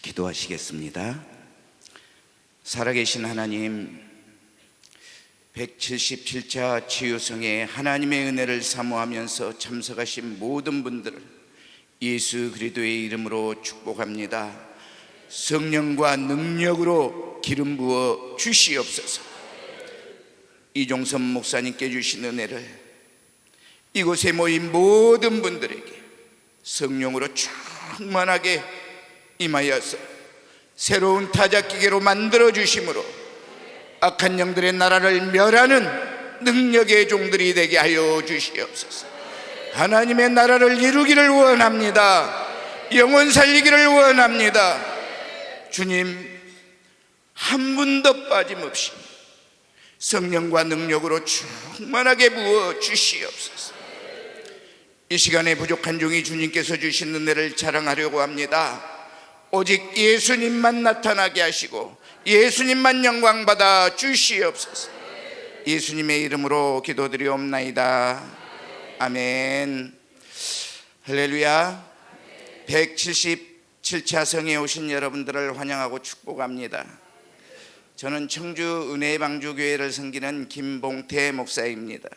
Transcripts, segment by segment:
기도하시겠습니다. 살아계신 하나님, 177차 치유성에 하나님의 은혜를 사모하면서 참석하신 모든 분들을 예수 그리스도의 이름으로 축복합니다. 성령과 능력으로 기름 부어 주시옵소서. 이종선 목사님께 주신 은혜를 이곳에 모인 모든 분들에게 성령으로 충만하게 임하여서 새로운 타작기계로 만들어 주심으로 악한 영들의 나라를 멸하는 능력의 종들이 되게 하여 주시옵소서. 하나님의 나라를 이루기를 원합니다. 영혼 살리기를 원합니다. 주님, 한 분도 빠짐없이 성령과 능력으로 충만하게 부어 주시옵소서. 이 시간에 부족한 종이 주님께서 주신 은혜를 자랑하려고 합니다. 오직 예수님만 나타나게 하시고 예수님만 영광받아 주시옵소서. 예수님의 이름으로 기도드리옵나이다. 아멘. 할렐루야. 177차 성에 오신 여러분들을 환영하고 축복합니다. 저는 청주 은혜방주교회를 섬기는 김봉태 목사입니다.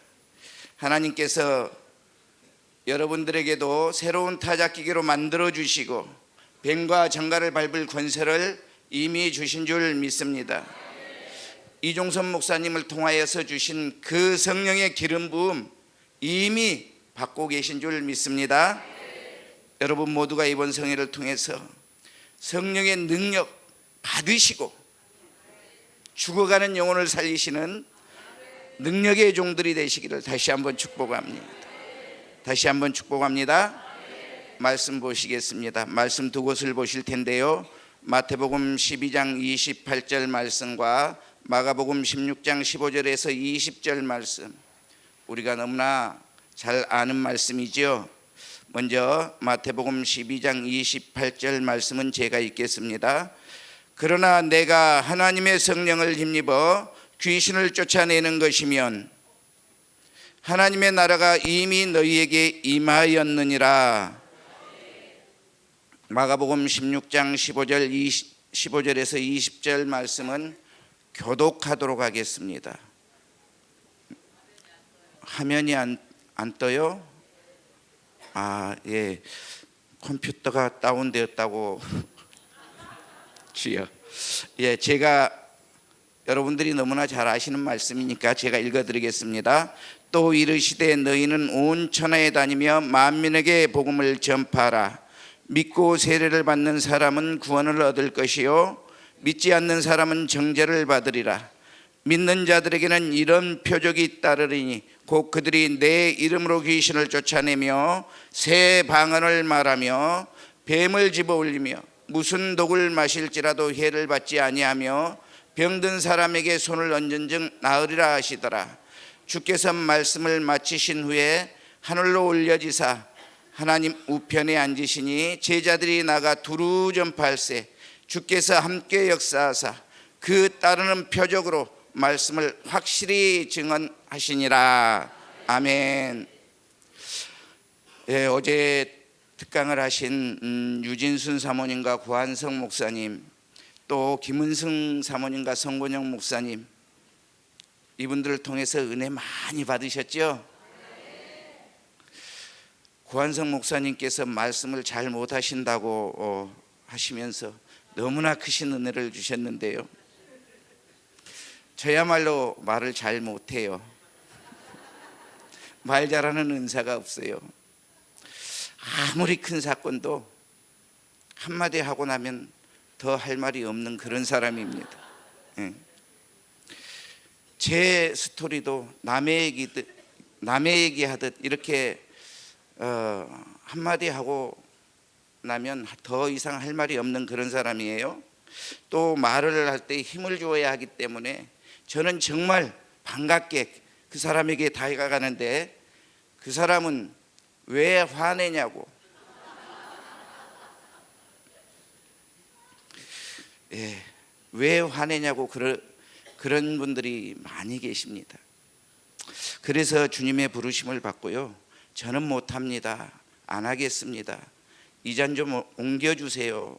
하나님께서 여러분들에게도 새로운 타작기계로 만들어 주시고 뱀과 정갈을 밟을 권세를 이미 주신 줄 믿습니다. 이종선 목사님을 통하여서 주신 그 성령의 기름 부음 이미 받고 계신 줄 믿습니다. 여러분 모두가 이번 성회를 통해서 성령의 능력 받으시고 죽어가는 영혼을 살리시는 능력의 종들이 되시기를 다시 한번 축복합니다. 다시 한번 축복합니다. 말씀 보시겠습니다. 말씀 두 곳을 보실 텐데요, 마태복음 12장 28절 말씀과 마가복음 16장 15절에서 20절 말씀, 우리가 너무나 잘 아는 말씀이죠. 먼저 마태복음 12장 28절 말씀은 제가 읽겠습니다. 그러나 내가 하나님의 성령을 힘입어 귀신을 쫓아내는 것이면 하나님의 나라가 이미 너희에게 임하였느니라. 마가복음 16장 15절에서 20절 말씀은 교독하도록 하겠습니다. 화면이 안 떠요? 예, 컴퓨터가 다운되었다고 주여. 예, 제가 여러분들이 너무나 잘 아시는 말씀이니까 제가 읽어드리겠습니다. 또 이르시되 너희는 온 천하에 다니며 만민에게 복음을 전파하라. 믿고 세례를 받는 사람은 구원을 얻을 것이요 믿지 않는 사람은 정죄를 받으리라. 믿는 자들에게는 이런 표적이 따르리니 곧 그들이 내 이름으로 귀신을 쫓아내며 새 방언을 말하며 뱀을 집어올리며 무슨 독을 마실지라도 해를 받지 아니하며 병든 사람에게 손을 얹은즉 나으리라 하시더라. 주께서 말씀을 마치신 후에 하늘로 올려지사 하나님 우편에 앉으시니 제자들이 나가 두루 전파할세 주께서 함께 역사하사 그 따르는 표적으로 말씀을 확실히 증언하시니라. 아멘. 예, 어제 특강을 하신 유진순 사모님과 구한성 목사님, 또 김은승 사모님과 성권영 목사님, 이분들을 통해서 은혜 많이 받으셨죠? 구한성 목사님께서 말씀을 잘 못하신다고 하시면서 너무나 크신 은혜를 주셨는데요, 저야말로 말을 잘 못해요. 말 잘하는 은사가 없어요. 아무리 큰 사건도 한마디 하고 나면 더 할 말이 없는 그런 사람입니다. 제 스토리도 남의 얘기하듯 이렇게 한마디 하고 나면 더 이상 할 말이 없는 그런 사람이에요. 또 말을 할 때 힘을 주어야 하기 때문에 저는 정말 반갑게 그 사람에게 다가가는데 그 사람은 왜 화내냐고, 왜 화내냐고 그런 분들이 많이 계십니다. 그래서 주님의 부르심을 받고요, 저는 못합니다, 안 하겠습니다, 이 잔 좀 옮겨주세요,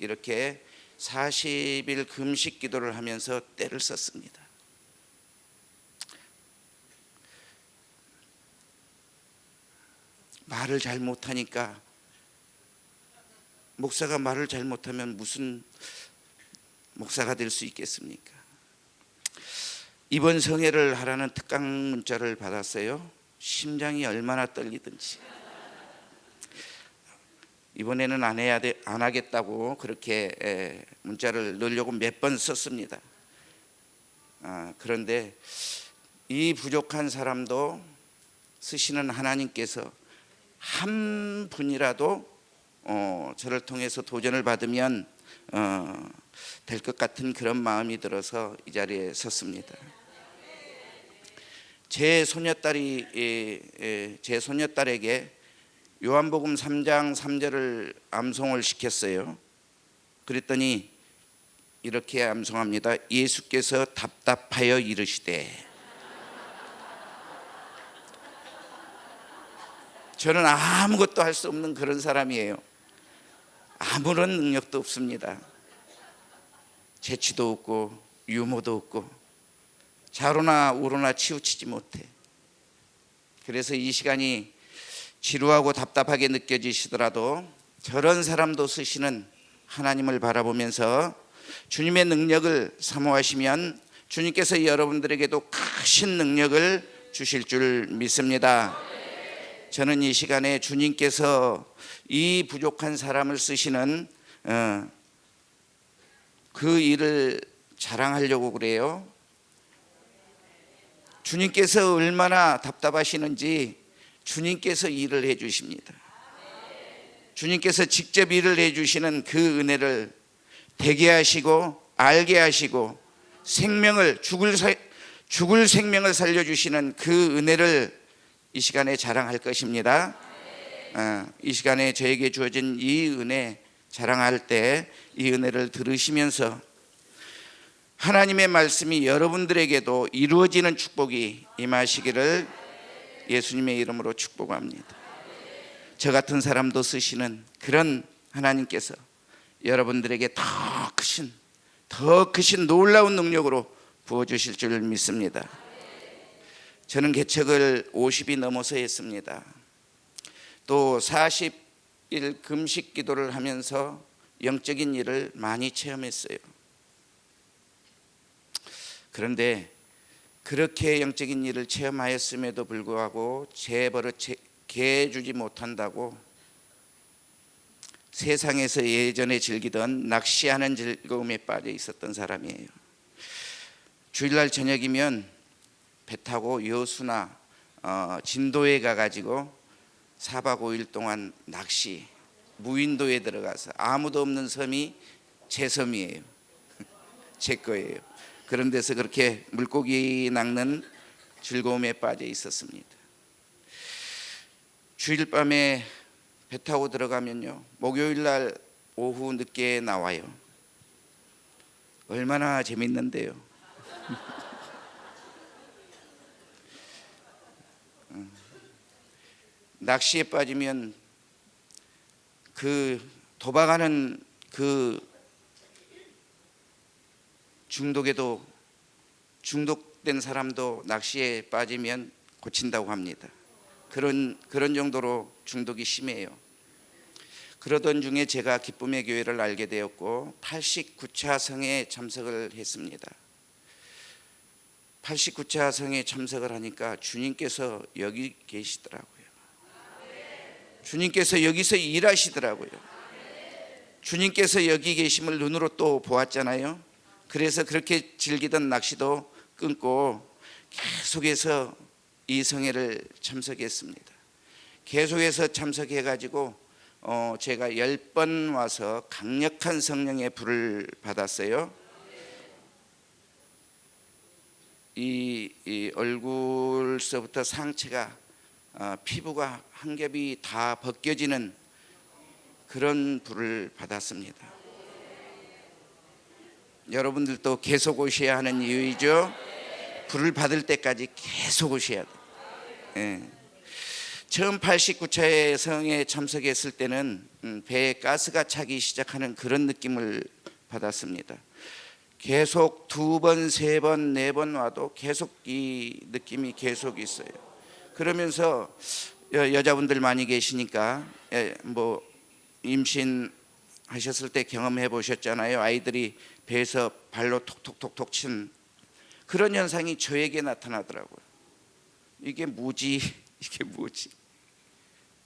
이렇게 40일 금식 기도를 하면서 때를 썼습니다. 말을 잘 못하니까, 목사가 말을 잘 못하면 무슨 목사가 될 수 있겠습니까? 이번 성회를 하라는 특강 문자를 받았어요. 심장이 얼마나 떨리든지. 이번에는 안 하겠다고 그렇게 문자를 넣으려고 몇 번 썼습니다. 그런데 이 부족한 사람도 쓰시는 하나님께서 한 분이라도 저를 통해서 도전을 받으면 될 것 같은 그런 마음이 들어서 이 자리에 섰습니다. 제 소녀딸에게 요한복음 3장 3절을 암송을 시켰어요. 그랬더니 이렇게 암송합니다. 예수께서 답답하여 이르시되. 저는 아무것도 할 수 없는 그런 사람이에요. 아무런 능력도 없습니다. 재치도 없고 유머도 없고 좌로나 우로나 치우치지 못해. 그래서 이 시간이 지루하고 답답하게 느껴지시더라도 저런 사람도 쓰시는 하나님을 바라보면서 주님의 능력을 사모하시면 주님께서 여러분들에게도 크신 능력을 주실 줄 믿습니다. 저는 이 시간에 주님께서 이 부족한 사람을 쓰시는 그 일을 자랑하려고 그래요. 주님께서 얼마나 답답하시는지 주님께서 일을 해 주십니다. 주님께서 직접 일을 해 주시는 그 은혜를 되게 하시고 알게 하시고 죽을 생명을 살려주시는 그 은혜를 이 시간에 자랑할 것입니다. 이 시간에 저에게 주어진 이 은혜 자랑할 때 이 은혜를 들으시면서 하나님의 말씀이 여러분들에게도 이루어지는 축복이 임하시기를 예수님의 이름으로 축복합니다. 저 같은 사람도 쓰시는 그런 하나님께서 여러분들에게 더 크신 놀라운 능력으로 부어주실 줄 믿습니다. 저는 개척을 50이 넘어서 했습니다. 또 40일 금식 기도를 하면서 영적인 일을 많이 체험했어요. 그런데 그렇게 영적인 일을 체험하였음에도 불구하고 제 버릇 개해주지 못한다고 세상에서 예전에 즐기던 낚시하는 즐거움에 빠져 있었던 사람이에요. 주일날 저녁이면 배 타고 여수나 진도에 가가지고 4박 5일 동안 낚시, 무인도에 들어가서 아무도 없는 섬이 제 섬이에요. 제 거예요. 그런 데서 그렇게 물고기 낚는 즐거움에 빠져 있었습니다. 주일 밤에 배 타고 들어가면요, 목요일 날 오후 늦게 나와요. 얼마나 재밌는데요. 낚시에 빠지면 그 도박하는 그 중독된 사람도 낚시에 빠지면 고친다고 합니다. 그런 정도로 중독이 심해요. 그러던 중에 제가 기쁨의 교회를 알게 되었고 89차 성에 참석을 했습니다. 89차 성에 참석을 하니까 주님께서 여기 계시더라고요. 주님께서 여기서 일하시더라고요. 주님께서 여기 계심을 눈으로 또 보았잖아요. 그래서 그렇게 즐기던 낚시도 끊고 계속해서 이 성회를 참석했습니다. 계속해서 참석해가지고 제가 10번 와서 강력한 성령의 불을 받았어요. 이 얼굴서부터 상체가 피부가 한 겹이 다 벗겨지는 그런 불을 받았습니다. 여러분들도 계속 오셔야 하는 이유이죠. 불을 받을 때까지 계속 오셔야 돼요. 처음 89차의 성에 참석했을 때는 배에 가스가 차기 시작하는 그런 느낌을 받았습니다. 계속 2번, 3번, 4번 와도 계속 이 느낌이 계속 있어요. 그러면서 여자분들 많이 계시니까 뭐 임신하셨을 때 경험해 보셨잖아요. 아이들이 배에서 발로 톡톡톡톡 친 그런 현상이 저에게 나타나더라고요. 이게 뭐지? 이게 뭐지?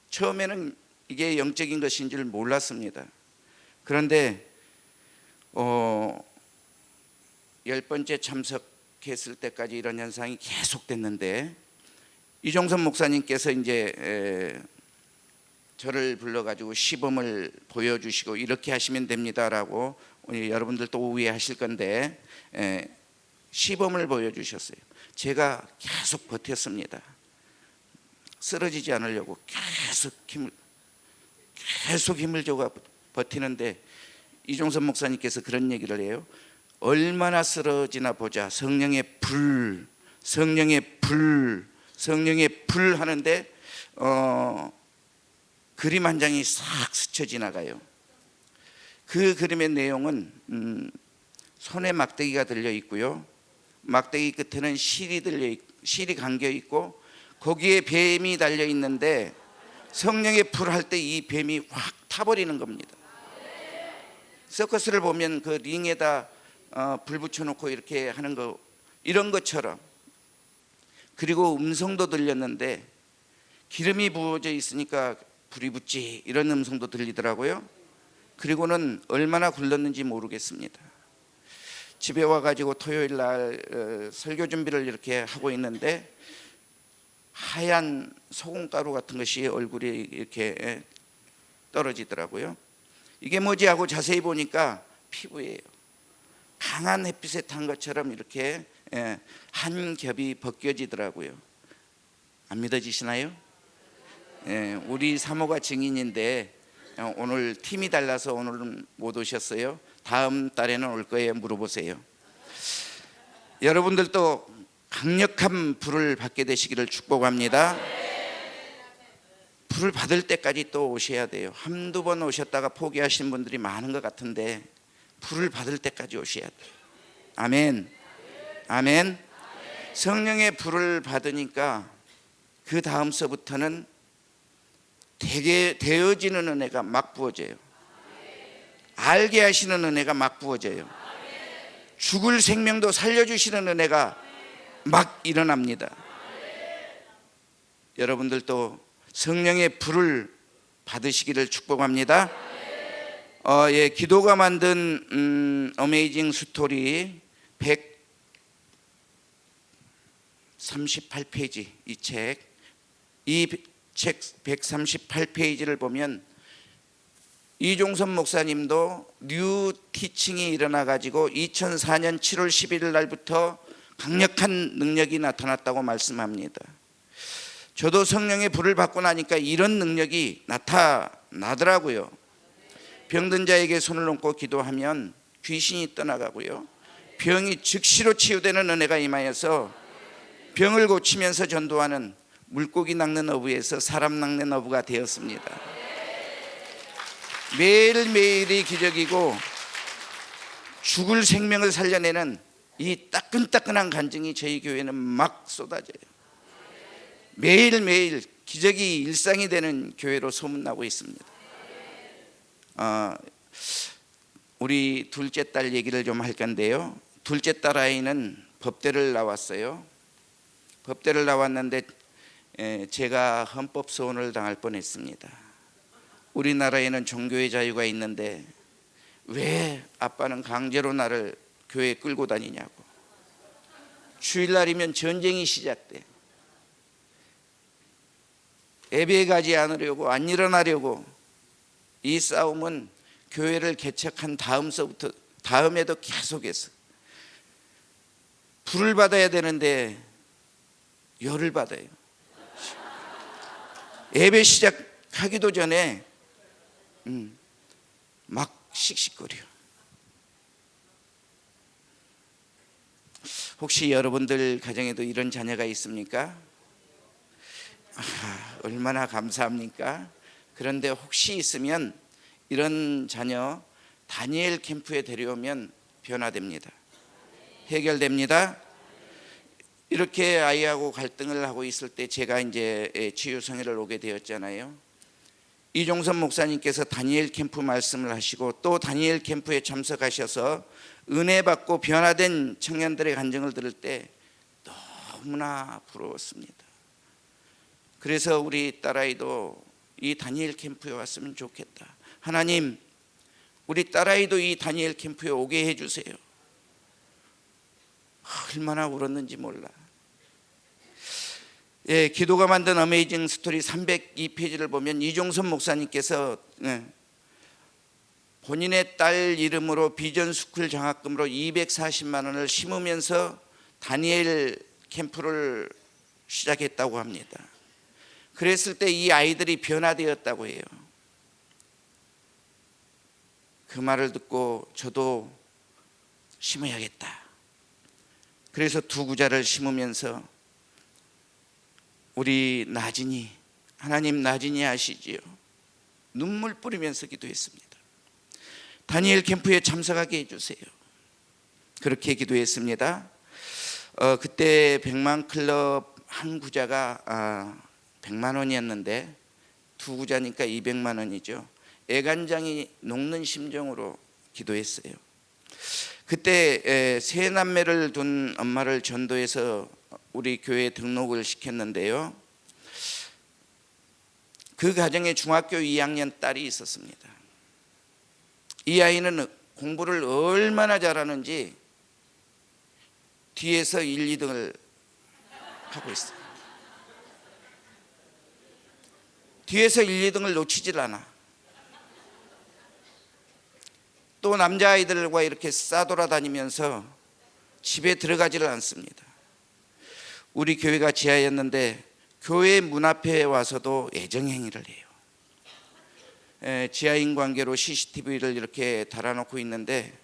처음에는 이게 영적인 것인 줄 몰랐습니다. 그런데 10번째 참석했을 때까지 이런 현상이 계속됐는데 이종선 목사님께서 이제 저를 불러가지고 시범을 보여주시고 이렇게 하시면 됩니다라고 여러분들 또 오해하실 건데 시범을 보여주셨어요. 제가 계속 버텼습니다. 쓰러지지 않으려고 계속 힘을 줘가 버티는데 이종선 목사님께서 그런 얘기를 해요. 얼마나 쓰러지나 보자. 성령의 불, 성령의 불, 성령의 불 하는데 그림 한 장이 싹 스쳐 지나가요. 그 그림의 내용은 손에 막대기가 들려 있고요. 막대기 끝에는 실이 감겨 있고 거기에 뱀이 달려 있는데 성령의 불 할 때 이 뱀이 확 타버리는 겁니다. 서커스를 보면 그 링에다 불 붙여놓고 이렇게 하는 거 이런 것처럼. 그리고 음성도 들렸는데 기름이 부어져 있으니까 불이 붙지 이런 음성도 들리더라고요. 그리고는 얼마나 굴렀는지 모르겠습니다. 집에 와가지고 토요일 날 설교 준비를 이렇게 하고 있는데 하얀 소금가루 같은 것이 얼굴에 이렇게 떨어지더라고요. 이게 뭐지 하고 자세히 보니까 피부예요. 강한 햇빛에 탄 것처럼 이렇게 한 겹이 벗겨지더라고요. 안 믿어지시나요? 우리 사모가 증인인데 오늘 팀이 달라서 오늘은 못 오셨어요. 다음 달에는 올 거예요. 물어보세요. 여러분들도 강력한 불을 받게 되시기를 축복합니다. 불을 받을 때까지 또 오셔야 돼요. 한두 번 오셨다가 포기하신 분들이 많은 것 같은데 불을 받을 때까지 오셔야 돼요. 아멘. 아멘. 성령의 불을 받으니까 그 다음서부터는 되게 되어지는 은혜가 막 부어져요. 알게 하시는 은혜가 막 부어져요. 죽을 생명도 살려주시는 은혜가 막 일어납니다. 여러분들도 성령의 불을 받으시기를 축복합니다. 기도가 만든 어메이징 스토리 138페이지 이 책 138페이지를 보면 이종선 목사님도 뉴 티칭이 일어나 가지고 2004년 7월 11일 날부터 강력한 능력이 나타났다고 말씀합니다. 저도 성령의 불을 받고 나니까 이런 능력이 나타나더라고요. 병든 자에게 손을 얹고 기도하면 귀신이 떠나가고요. 병이 즉시로 치유되는 은혜가 임하여서 병을 고치면서 전도하는 물고기 낚는 어부에서 사람 낚는 어부가 되었습니다. 매일매일이 기적이고 죽을 생명을 살려내는 이 따끈따끈한 간증이 저희 교회는 막 쏟아져요. 매일매일 기적이 일상이 되는 교회로 소문나고 있습니다. 우리 둘째 딸 얘기를 좀 할 건데요. 둘째 딸 아이는 법대를 나왔어요. 법대를 나왔는데 제가 헌법 소원을 당할 뻔했습니다. 우리나라에는 종교의 자유가 있는데 왜 아빠는 강제로 나를 교회에 끌고 다니냐고. 주일날이면 전쟁이 시작돼. 예배에 가지 않으려고, 안 일어나려고. 이 싸움은 교회를 개척한 다음에도 계속해서 불을 받아야 되는데 열을 받아요. 예배 시작하기도 전에 막 씩씩거려. 혹시 여러분들 가정에도 이런 자녀가 있습니까? 얼마나 감사합니까? 그런데 혹시 있으면 이런 자녀 다니엘 캠프에 데려오면 변화됩니다. 해결됩니다. 이렇게 아이하고 갈등을 하고 있을 때 제가 이제 치유성회를 오게 되었잖아요. 이종선 목사님께서 다니엘 캠프 말씀을 하시고 또 다니엘 캠프에 참석하셔서 은혜 받고 변화된 청년들의 간증을 들을 때 너무나 부러웠습니다. 그래서 우리 딸아이도 이 다니엘 캠프에 왔으면 좋겠다. 하나님, 우리 딸아이도 이 다니엘 캠프에 오게 해주세요. 얼마나 울었는지 몰라. 예, 기도가 만든 어메이징 스토리 302페이지를 보면 이종선 목사님께서 본인의 딸 이름으로 비전 스쿨 장학금으로 240만 원을 심으면서 다니엘 캠프를 시작했다고 합니다. 그랬을 때 이 아이들이 변화되었다고 해요. 그 말을 듣고 저도 심어야겠다. 그래서 두 구자를 심으면서 우리 나진이, 하나님 나진이 아시지요? 눈물 뿌리면서 기도했습니다. 다니엘 캠프에 참석하게 해주세요. 그렇게 기도했습니다. 그때 100만 클럽 한 구자가 100만 원이었는데 두 구자니까 200만 원이죠. 애간장이 녹는 심정으로 기도했어요. 그때 세 남매를 둔 엄마를 전도해서 우리 교회에 등록을 시켰는데요. 그 가정에 중학교 2학년 딸이 있었습니다. 이 아이는 공부를 얼마나 잘하는지 뒤에서 1, 2등을 하고 있어요. 뒤에서 1, 2등을 놓치질 않아. 또 남자아이들과 이렇게 싸돌아다니면서 집에 들어가지를 않습니다. 우리 교회가 지하였는데 교회 문 앞에 와서도 애정행위를 해요. 지하인 관계로 CCTV를 이렇게 달아놓고 있는데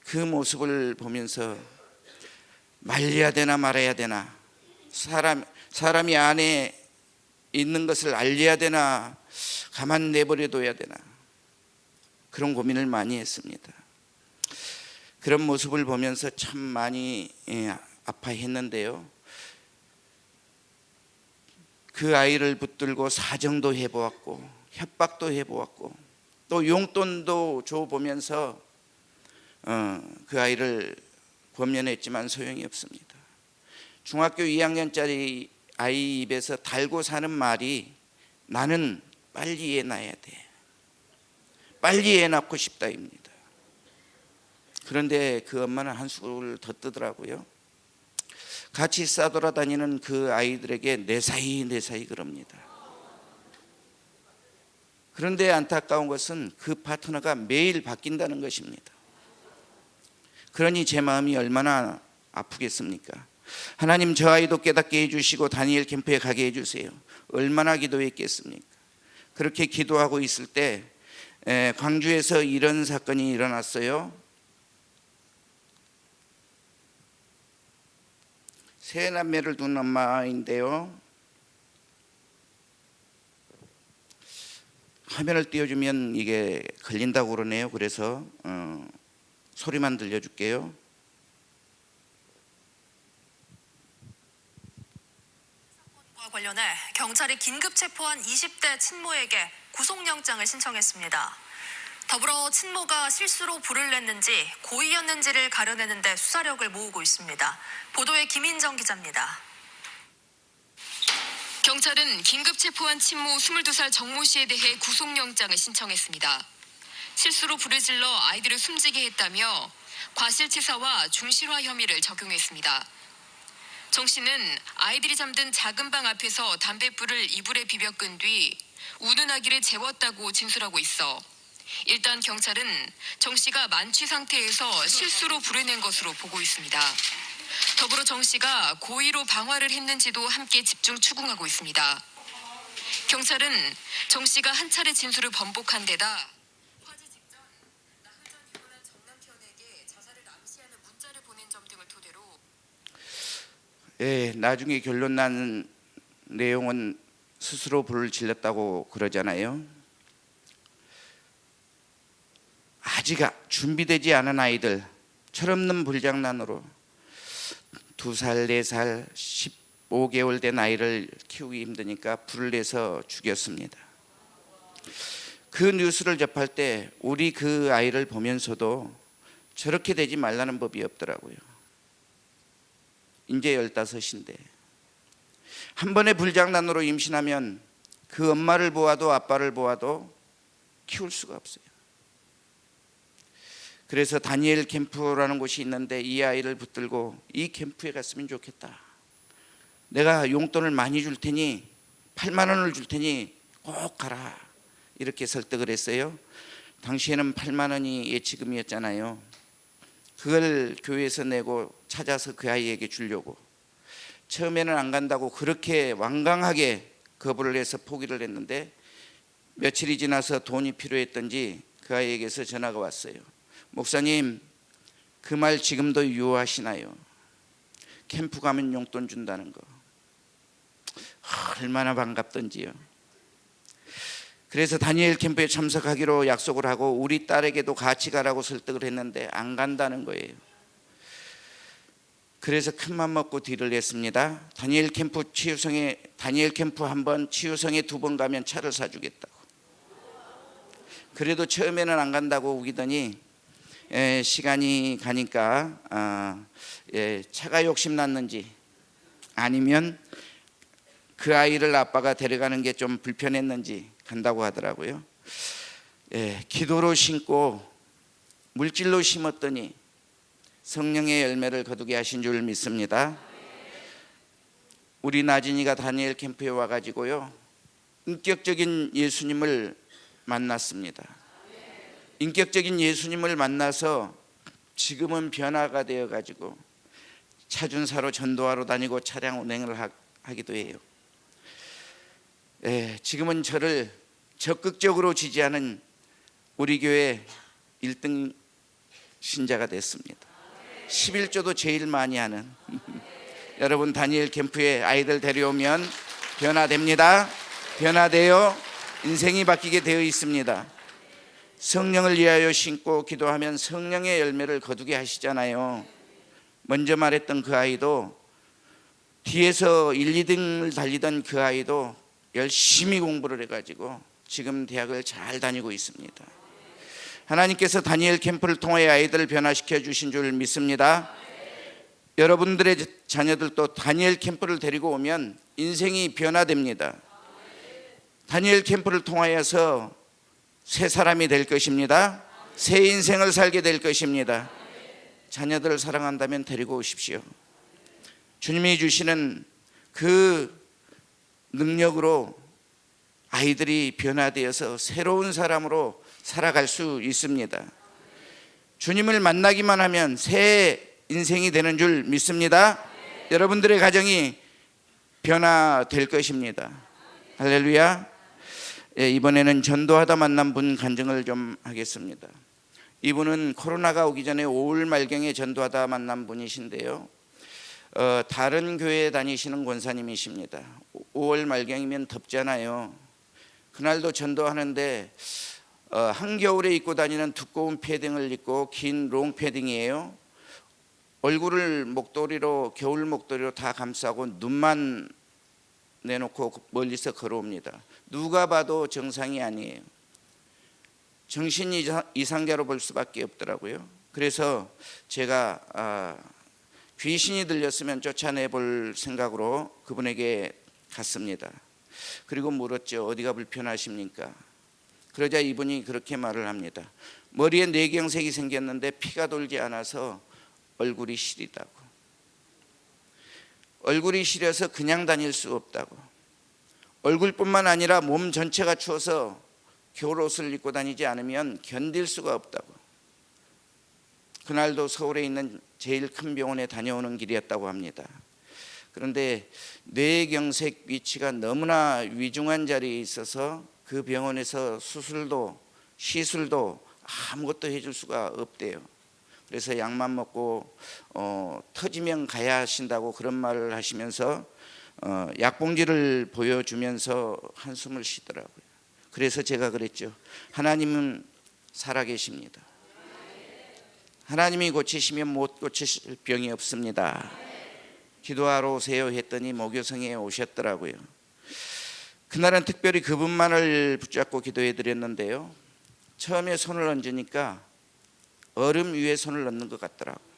그 모습을 보면서 말려야 되나 말아야 되나, 사람이 안에 있는 것을 알려야 되나 가만 내버려둬야 되나, 그런 고민을 많이 했습니다. 그런 모습을 보면서 참 많이 아파했는데요. 그 아이를 붙들고 사정도 해보았고 협박도 해보았고 또 용돈도 줘보면서 그 아이를 권면했지만 소용이 없습니다. 중학교 2학년짜리 아이 입에서 달고 사는 말이 나는 빨리 애 낳아야 돼, 빨리 애 낳고 싶다입니다. 그런데 그 엄마는 한숨을 더 뜨더라고요. 같이 싸돌아다니는 그 아이들에게 내 사이 그럽니다. 그런데 안타까운 것은 그 파트너가 매일 바뀐다는 것입니다. 그러니 제 마음이 얼마나 아프겠습니까? 하나님, 저 아이도 깨닫게 해주시고 다니엘 캠프에 가게 해주세요. 얼마나 기도했겠습니까? 그렇게 기도하고 있을 때 광주에서 이런 사건이 일어났어요. 세 남매를 둔 엄마인데요. 화면을 띄워주면 이게 걸린다고 그러네요. 그래서 소리만 들려줄게요. 사건과 관련해 경찰이 긴급 체포한 20대 친모에게 구속영장을 신청했습니다. 더불어 친모가 실수로 불을 냈는지 고의였는지를 가려내는 데 수사력을 모으고 있습니다. 보도에 김인정 기자입니다. 경찰은 긴급 체포한 친모 22살 정모 씨에 대해 구속영장을 신청했습니다. 실수로 불을 질러 아이들을 숨지게 했다며 과실치사와 중실화 혐의를 적용했습니다. 정 씨는 아이들이 잠든 작은 방 앞에서 담뱃불을 이불에 비벼 끈 뒤 우는 아기를 재웠다고 진술하고 있어 일단 경찰은 정 씨가 만취 상태에서 실수로 불을 낸 것으로 보고 있습니다. 더불어 정 씨가 고의로 방화를 했는지도 함께 집중 추궁하고 있습니다. 경찰은 정 씨가 한 차례 진술을 번복한 데다 화재 직전 나흘 전 입원한 정 남편에게 자살을 암시하는 문자를 보낸 점 등을 토대로 나중에 결론 나는 내용은 스스로 불을 질렀다고 그러잖아요. 아직 준비되지 않은 아이들, 철없는 불장난으로 2살, 4살, 15개월 된 아이를 키우기 힘드니까 불을 내서 죽였습니다. 그 뉴스를 접할 때 우리 그 아이를 보면서도 저렇게 되지 말라는 법이 없더라고요. 이제 15인데 한 번의 불장난으로 임신하면 그 엄마를 보아도 아빠를 보아도 키울 수가 없어요. 그래서 다니엘 캠프라는 곳이 있는데 이 아이를 붙들고 이 캠프에 갔으면 좋겠다. 내가 용돈을 많이 줄 테니 8만 원을 줄 테니 꼭 가라. 이렇게 설득을 했어요. 당시에는 8만 원이 예치금이었잖아요. 그걸 교회에서 내고 찾아서 그 아이에게 주려고. 처음에는 안 간다고 그렇게 완강하게 거부를 해서 포기를 했는데 며칠이 지나서 돈이 필요했던지 그 아이에게서 전화가 왔어요. 목사님, 그 말 지금도 유효하시나요? 캠프 가면 용돈 준다는 거. 얼마나 반갑던지요. 그래서 다니엘 캠프에 참석하기로 약속을 하고 우리 딸에게도 같이 가라고 설득을 했는데 안 간다는 거예요. 그래서 큰맘 먹고 딜을 했습니다. 다니엘 캠프 한 번, 치유성에 2번 가면 차를 사주겠다고. 그래도 처음에는 안 간다고 우기더니 시간이 가니까 차가 욕심 났는지 아니면 그 아이를 아빠가 데려가는 게 좀 불편했는지 간다고 하더라고요. 기도로 심고 물질로 심었더니 성령의 열매를 거두게 하신 줄 믿습니다. 우리 나진이가 다니엘 캠프에 와가지고요, 인격적인 예수님을 만났습니다. 인격적인 예수님을 만나서 지금은 변화가 되어가지고 차준사로 전도하러 다니고 차량 운행을 하기도 해요. 지금은 저를 적극적으로 지지하는 우리 교회 1등 신자가 됐습니다. 11조도 제일 많이 하는 여러분, 다니엘 캠프에 아이들 데려오면 변화됩니다. 변화되어 인생이 바뀌게 되어 있습니다. 성령을 위하여 심고 기도하면 성령의 열매를 거두게 하시잖아요. 먼저 말했던 그 아이도, 뒤에서 1, 2등을 달리던 그 아이도 열심히 공부를 해가지고 지금 대학을 잘 다니고 있습니다. 하나님께서 다니엘 캠프를 통해 아이들을 변화시켜 주신 줄 믿습니다. 여러분들의 자녀들도 다니엘 캠프를 데리고 오면 인생이 변화됩니다. 다니엘 캠프를 통하여서 새 사람이 될 것입니다. 새 인생을 살게 될 것입니다. 자녀들을 사랑한다면 데리고 오십시오. 주님이 주시는 그 능력으로 아이들이 변화되어서 새로운 사람으로 살아갈 수 있습니다. 주님을 만나기만 하면 새 인생이 되는 줄 믿습니다. 여러분들의 가정이 변화될 것입니다. 할렐루야. 이번에는 전도하다 만난 분 간증을 좀 하겠습니다. 이분은 코로나가 오기 전에 5월 말경에 전도하다 만난 분이신데요, 다른 교회에 다니시는 권사님이십니다. 5월 말경이면 덥잖아요. 그날도 전도하는데 한겨울에 입고 다니는 두꺼운 패딩을 입고 긴 롱 패딩이에요. 얼굴을 목도리로, 겨울 목도리로 다 감싸고 눈만 내놓고 멀리서 걸어옵니다. 누가 봐도 정상이 아니에요. 정신 이상자로 볼 수밖에 없더라고요. 그래서 제가 귀신이 들렸으면 쫓아내볼 생각으로 그분에게 갔습니다. 그리고 물었죠. 어디가 불편하십니까? 그러자 이분이 그렇게 말을 합니다. 머리에 뇌경색이 생겼는데 피가 돌지 않아서 얼굴이 시리다고. 얼굴이 시려서 그냥 다닐 수 없다고. 얼굴뿐만 아니라 몸 전체가 추워서 겨울옷을 입고 다니지 않으면 견딜 수가 없다고. 그날도 서울에 있는 제일 큰 병원에 다녀오는 길이었다고 합니다. 그런데 뇌경색 위치가 너무나 위중한 자리에 있어서 그 병원에서 수술도 시술도 아무것도 해줄 수가 없대요. 그래서 약만 먹고 터지면 가야 하신다고 그런 말을 하시면서 약봉지를 보여주면서 한숨을 쉬더라고요. 그래서 제가 그랬죠. 하나님은 살아계십니다. 하나님이 고치시면 못 고치실 병이 없습니다. 기도하러 오세요 했더니 모교성에 오셨더라고요. 그날은 특별히 그분만을 붙잡고 기도해 드렸는데요. 처음에 손을 얹으니까 얼음 위에 손을 얹는 것 같더라고요.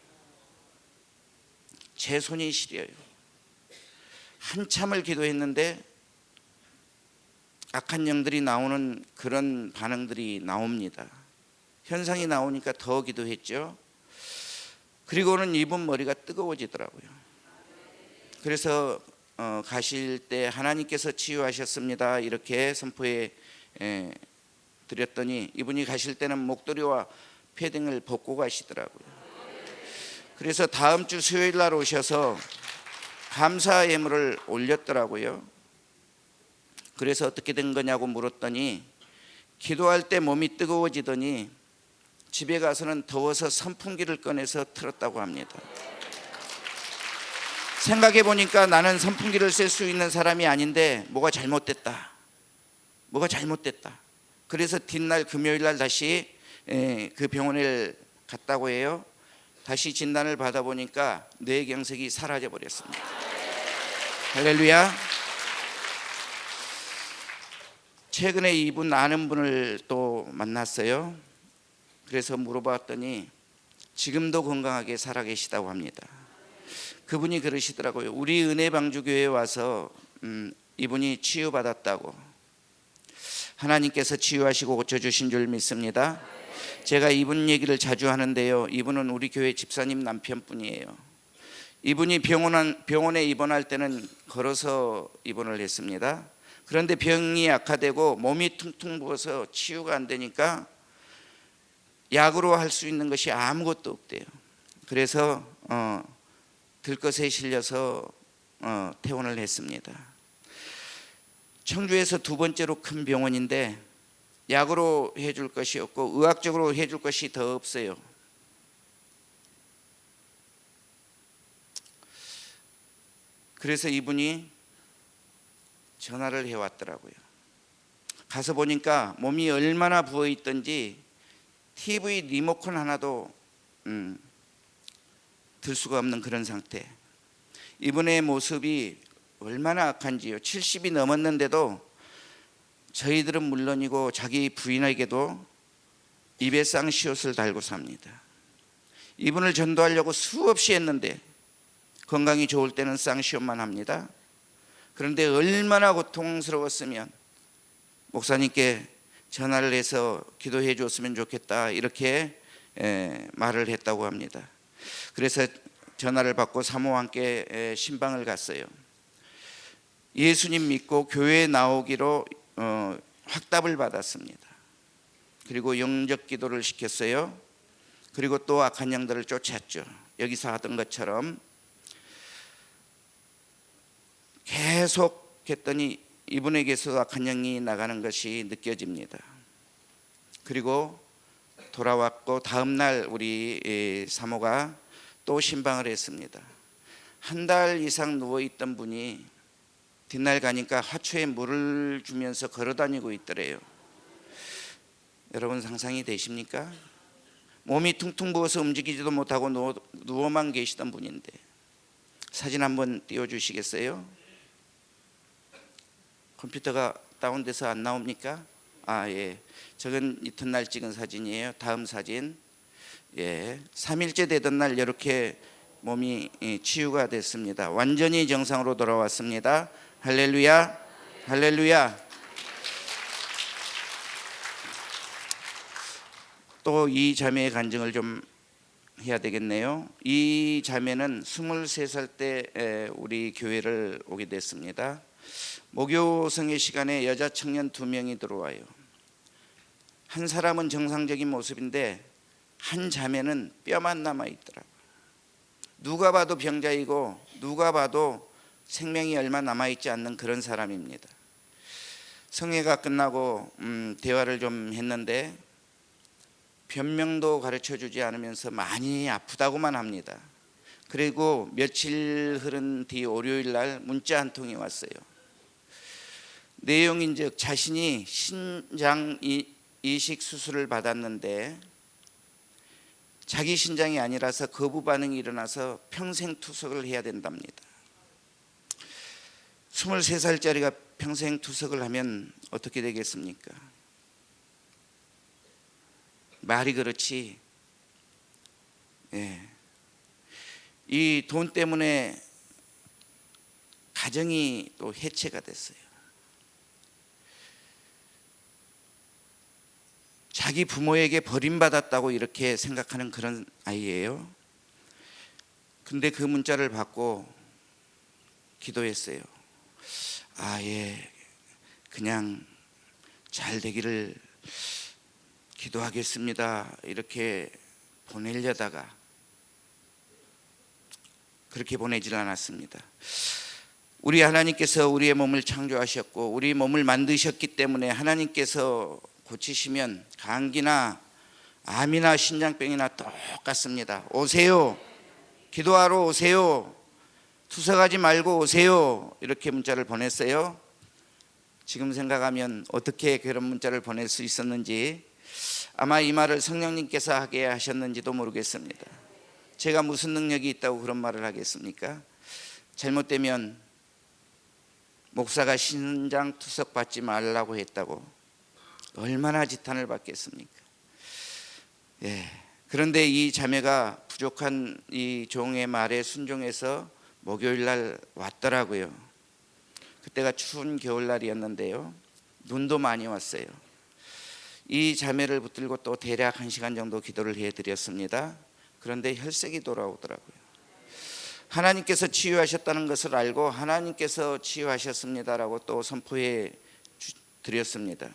제 손이 시려요. 한참을 기도했는데 악한 영들이 나오는 그런 반응들이 나옵니다. 현상이 나오니까 더 기도했죠. 그리고는 이분 머리가 뜨거워지더라고요. 그래서 가실 때 하나님께서 치유하셨습니다 이렇게 선포해 드렸더니 이분이 가실 때는 목도리와 패딩을 벗고 가시더라고요. 그래서 다음 주 수요일 날 오셔서 감사 예물을 올렸더라고요. 그래서 어떻게 된 거냐고 물었더니 기도할 때 몸이 뜨거워지더니 집에 가서는 더워서 선풍기를 꺼내서 틀었다고 합니다. 생각해 보니까 나는 선풍기를 쓸 수 있는 사람이 아닌데 뭐가 잘못됐다. 그래서 뒷날 금요일 날 다시 그 병원에 갔다고 해요. 다시 진단을 받아보니까 뇌경색이 사라져 버렸습니다. 할렐루야. 최근에 이분 아는 분을 또 만났어요. 그래서 물어봤더니 지금도 건강하게 살아계시다고 합니다. 그분이 그러시더라고요. 우리 은혜방주교회에 와서 이분이 치유받았다고, 하나님께서 치유하시고 고쳐주신 줄 믿습니다. 제가 이분 얘기를 자주 하는데요. 이분은 우리 교회 집사님 남편분이에요. 이분이 병원에 입원할 때는 걸어서 입원을 했습니다. 그런데 병이 악화되고 몸이 퉁퉁 부어서 치유가 안 되니까 약으로 할 수 있는 것이 아무것도 없대요. 그래서 들것에 실려서 퇴원을 했습니다. 청주에서 두 번째로 큰 병원인데 약으로 해줄 것이 없고 의학적으로 해줄 것이 더 없어요. 그래서 이분이 전화를 해왔더라고요. 가서 보니까 몸이 얼마나 부어있던지 TV 리모컨 하나도 들 수가 없는 그런 상태. 이분의 모습이 얼마나 악한지요. 70이 넘었는데도 저희들은 물론이고 자기 부인에게도 입에 쌍시옷을 달고 삽니다. 이분을 전도하려고 수없이 했는데 건강이 좋을 때는 쌍시옷만 합니다. 그런데 얼마나 고통스러웠으면 목사님께 전화를 해서 기도해 줬으면 좋겠다 이렇게 말을 했다고 합니다. 그래서 전화를 받고 사모와 함께 신방을 갔어요. 예수님 믿고 교회에 나오기로 확답을 받았습니다. 그리고 영접 기도를 시켰어요. 그리고 또 악한 영들을 쫓았죠. 여기서 하던 것처럼 계속 했더니 이분에게서 악한 영이 나가는 것이 느껴집니다. 그리고 돌아왔고 다음 날 우리 사모가 또 신방을 했습니다. 한 달 이상 누워있던 분이 뒷날 가니까 하초에 물을 주면서 걸어다니고 있더래요. 여러분 상상이 되십니까? 몸이 퉁퉁 부어서 움직이지도 못하고 누워만 계시던 분인데 사진 한번 띄워주시겠어요? 컴퓨터가 다운돼서 안 나옵니까? 예. 저건 이튿날 찍은 사진이에요. 다음 사진. 3일째 되던 날 이렇게 몸이 치유가 됐습니다. 완전히 정상으로 돌아왔습니다. 할렐루야. 할렐루야. 또 이 자매의 간증을 좀 해야 되겠네요. 이 자매는 23살 때 우리 교회를 오게 됐습니다. 목요성의 시간에 여자 청년 2명이 들어와요. 한 사람은 정상적인 모습인데 한 자매는 뼈만 남아있더라고요. 누가 봐도 병자이고 누가 봐도 생명이 얼마 남아있지 않는 그런 사람입니다. 성회가 끝나고 대화를 좀 했는데 변명도 가르쳐주지 않으면서 많이 아프다고만 합니다. 그리고 며칠 흐른 뒤 월요일 날 문자 한 통이 왔어요. 내용인즉 자신이 신장 이식 수술을 받았는데 자기 신장이 아니라서 거부 반응이 일어나서 평생 투석을 해야 된답니다. 23살짜리가 평생 투석을 하면 어떻게 되겠습니까? 말이 그렇지. 예. 이 돈 때문에 가정이 또 해체가 됐어요. 자기 부모에게 버림받았다고 이렇게 생각하는 그런 아이예요. 근데 그 문자를 받고 기도했어요. 예, 그냥 잘 되기를 기도하겠습니다. 이렇게 보내려다가 그렇게 보내질 않았습니다. 우리 하나님께서 우리의 몸을 창조하셨고 우리 몸을 만드셨기 때문에 하나님께서 고치시면 감기나 암이나 신장병이나 똑같습니다. 오세요. 기도하러 오세요. 투석하지 말고 오세요. 이렇게 문자를 보냈어요. 지금 생각하면 어떻게 그런 문자를 보낼 수 있었는지, 아마 이 말을 성령님께서 하게 하셨는지도 모르겠습니다. 제가 무슨 능력이 있다고 그런 말을 하겠습니까? 잘못되면 목사가 신장 투석 받지 말라고 했다고 얼마나 지탄을 받겠습니까? 예. 그런데 이 자매가 부족한 이 종의 말에 순종해서 목요일 날 왔더라고요. 그때가 추운 겨울날이었는데요. 눈도 많이 왔어요. 이 자매를 붙들고 또 대략 1시간 정도 기도를 해드렸습니다. 그런데 혈색이 돌아오더라고요. 하나님께서 치유하셨다는 것을 알고 하나님께서 치유하셨습니다라고 또 선포해 드렸습니다.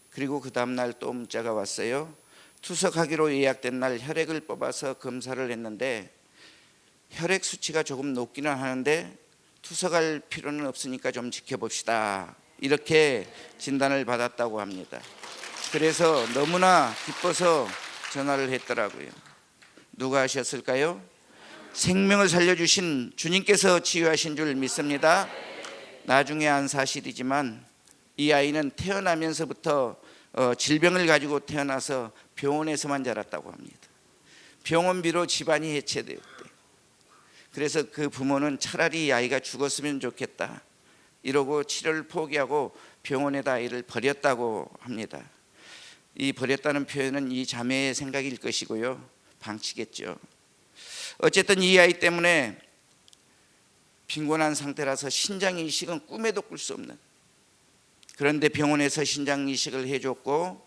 그리고 그 다음날 또 문자가 왔어요. 투석하기로 예약된 날 혈액을 뽑아서 검사를 했는데 혈액 수치가 조금 높기는 하는데 투석할 필요는 없으니까 좀 지켜봅시다. 이렇게 진단을 받았다고 합니다. 그래서 너무나 기뻐서 전화를 했더라고요. 누가 하셨을까요? 생명을 살려주신 주님께서 치유하신 줄 믿습니다. 나중에 한 사실이지만 이 아이는 태어나면서부터 질병을 가지고 태어나서 병원에서만 자랐다고 합니다. 병원비로 집안이 해체되었대. 그래서 그 부모는 차라리 이 아이가 죽었으면 좋겠다 이러고 치료를 포기하고 병원에다 아이를 버렸다고 합니다. 이 버렸다는 표현은 이 자매의 생각일 것이고요. 방치겠죠. 어쨌든 이 아이 때문에 빈곤한 상태라서 신장 이식은 꿈에도 꿀 수 없는, 그런데 병원에서 신장 이식을 해줬고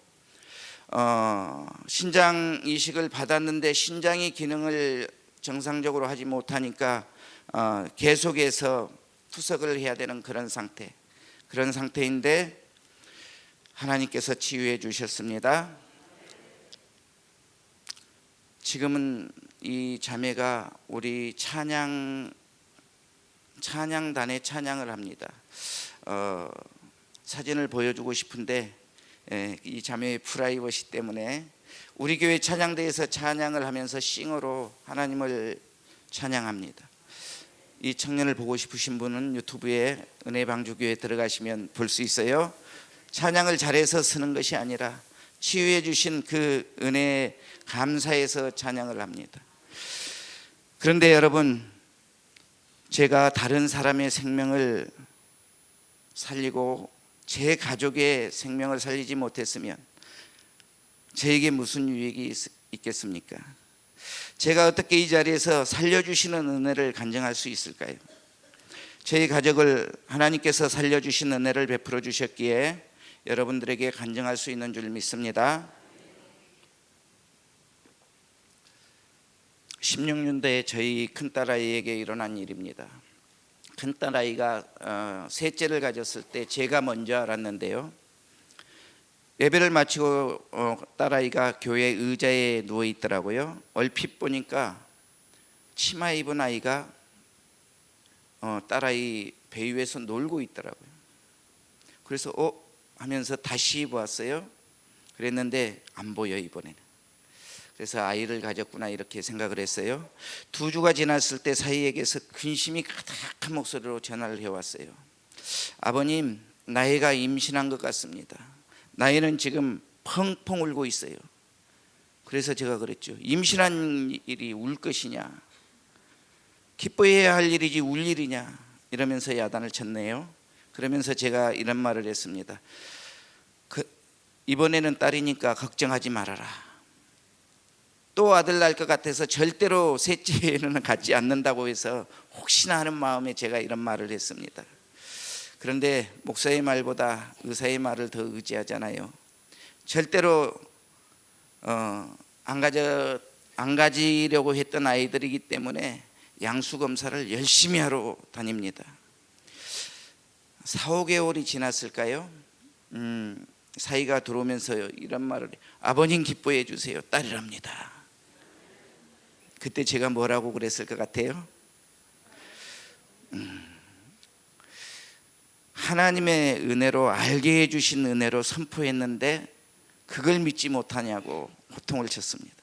신장 이식을 받았는데 신장이 기능을 정상적으로 하지 못하니까 계속해서 투석을 해야 되는 그런 상태인데 하나님께서 치유해 주셨습니다. 지금은 이 자매가 우리 찬양단에 찬양을 합니다. 사진을 보여주고 싶은데 이 자매의 프라이버시 때문에 우리 교회 찬양대에서 찬양을 하면서 싱어로 하나님을 찬양합니다. 이 청년을 보고 싶으신 분은 유튜브에 은혜방주교회 들어가시면 볼 수 있어요. 찬양을 잘해서 쓰는 것이 아니라 치유해 주신 그 은혜에 감사해서 찬양을 합니다. 그런데 여러분, 제가 다른 사람의 생명을 살리고 제 가족의 생명을 살리지 못했으면 저에게 무슨 유익이 있겠습니까? 제가 어떻게 이 자리에서 살려주시는 은혜를 간증할 수 있을까요? 저희 가족을 하나님께서 살려주신 은혜를 베풀어 주셨기에 여러분들에게 간증할 수 있는 줄 믿습니다. 16년도에 저희 큰딸아이에게 일어난 일입니다. 큰딸아이가 셋째를 가졌을 때 제가 먼저 알았는데요. 예배를 마치고 딸아이가 교회 의자에 누워 있더라고요. 얼핏 보니까 치마 입은 아이가 딸아이 배 위에서 놀고 있더라고요. 그래서 하면서 다시 보았어요. 그랬는데 안 보여 이번에는. 그래서 아이를 가졌구나 이렇게 생각을 했어요. 2주가 지났을 때 사위에게서 근심이 가득한 목소리로 전화를 해왔어요. 아버님, 나이가 임신한 것 같습니다. 나이는 지금 펑펑 울고 있어요. 그래서 제가 그랬죠. 임신한 일이 울 것이냐, 기뻐해야 할 일이지 울 일이냐, 이러면서 야단을 쳤네요. 그러면서 제가 이런 말을 했습니다. 이번에는 딸이니까 걱정하지 말아라. 또 아들 날 것 같아서 절대로 셋째는 갖지 않는다고 해서 혹시나 하는 마음에 제가 이런 말을 했습니다. 그런데 목사의 말보다 의사의 말을 더 의지하잖아요. 절대로 안 가지려고 했던 아이들이기 때문에 양수 검사를 열심히 하러 다닙니다. 4, 5개월이 지났을까요? 사이가 들어오면서 이런 말을 해요. 아버님 기뻐해 주세요. 딸이랍니다. 그때 제가 뭐라고 그랬을 것 같아요? 하나님의 은혜로, 알게 해주신 은혜로 선포했는데 그걸 믿지 못하냐고 호통을 쳤습니다.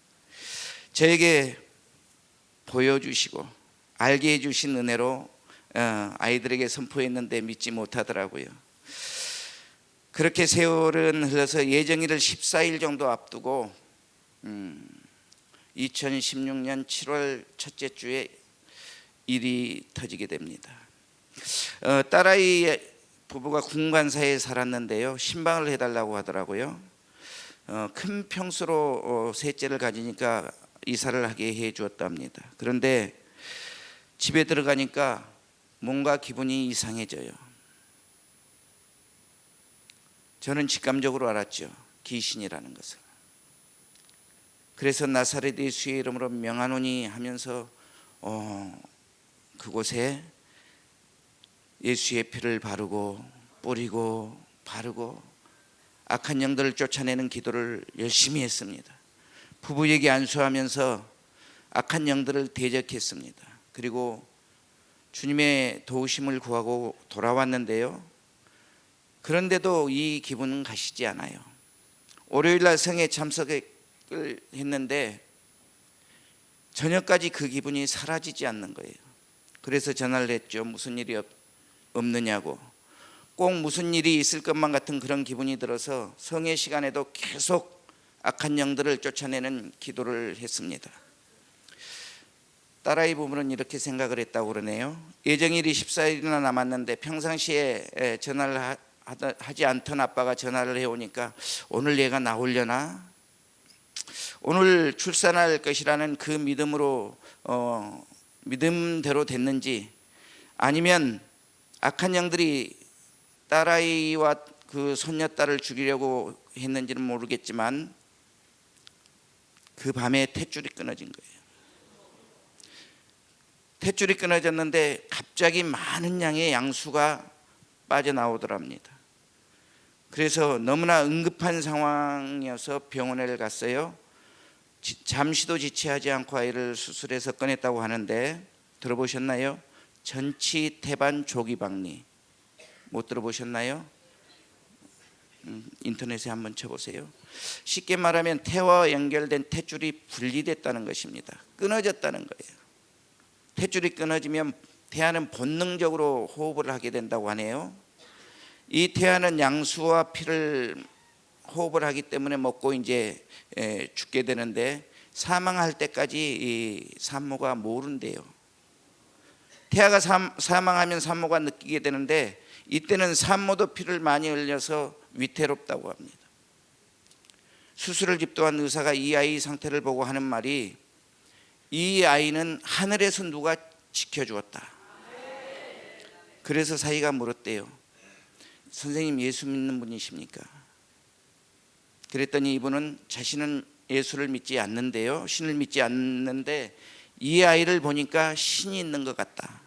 저에게 보여주시고 알게 해주신 은혜로 아이들에게 선포했는데 믿지 못하더라고요. 그렇게 세월은 흘러서 예정일을 14일 정도 앞두고 2016년 7월 첫째 주에 일이 터지게 됩니다. 딸아이 부부가 군관사에 살았는데요, 신방을 해달라고 하더라고요. 큰 평수로 셋째를 가지니까 이사를 하게 해 주었답니다. 그런데 집에 들어가니까 뭔가 기분이 이상해져요. 저는 직감적으로 알았죠, 귀신이라는 것을. 그래서 나사렛 예수의 이름으로 명하노니 하면서 그곳에 예수의 피를 바르고 뿌리고 바르고 악한 영들을 쫓아내는 기도를 열심히 했습니다. 부부에게 안수하면서 악한 영들을 대적했습니다. 그리고 주님의 도우심을 구하고 돌아왔는데요, 그런데도 이 기분은 가시지 않아요. 월요일날 성에 참석을 했는데 저녁까지 그 기분이 사라지지 않는 거예요. 그래서 전화를 했죠. 무슨 일이 없느냐고. 꼭 무슨 일이 있을 것만 같은 그런 기분이 들어서 성회 시간에도 계속 악한 영들을 쫓아내는 기도를 했습니다. 딸아이 부부는 이렇게 생각을 했다고 그러네요. 예정일이 14일이나 남았는데 평상시에 전화를 하지 않던 아빠가 전화를 해오니까 오늘 얘가 나오려나? 오늘 출산할 것이라는 그 믿음으로 믿음대로 됐는지, 아니면 악한 영들이 딸아이와 그 손녀딸을 죽이려고 했는지는 모르겠지만 그 밤에 탯줄이 끊어진 거예요. 탯줄이 끊어졌는데 갑자기 많은 양의 양수가 빠져나오더랍니다. 그래서 너무나 응급한 상황이어서 병원에 갔어요. 잠시도 지체하지 않고 아이를 수술해서 꺼냈다고 하는데, 들어보셨나요? 전치 태반 조기박리. 못 들어보셨나요? 인터넷에 한번 쳐보세요. 쉽게 말하면 태와 연결된 탯줄이 분리됐다는 것입니다. 끊어졌다는 거예요. 탯줄이 끊어지면 태아는 본능적으로 호흡을 하게 된다고 하네요. 이 태아는 양수와 피를 호흡을 하기 때문에 먹고 이제 죽게 되는데, 사망할 때까지 이 산모가 모른대요. 태아가 사망하면 산모가 느끼게 되는데, 이때는 산모도 피를 많이 흘려서 위태롭다고 합니다. 수술을 집도한 의사가 이 아이 상태를 보고 하는 말이, 이 아이는 하늘에서 누가 지켜주었다. 그래서 사이가 물었대요. 선생님, 예수 믿는 분이십니까? 그랬더니 이분은 자신은 예수를 믿지 않는데요, 신을 믿지 않는데 이 아이를 보니까 신이 있는 것 같다.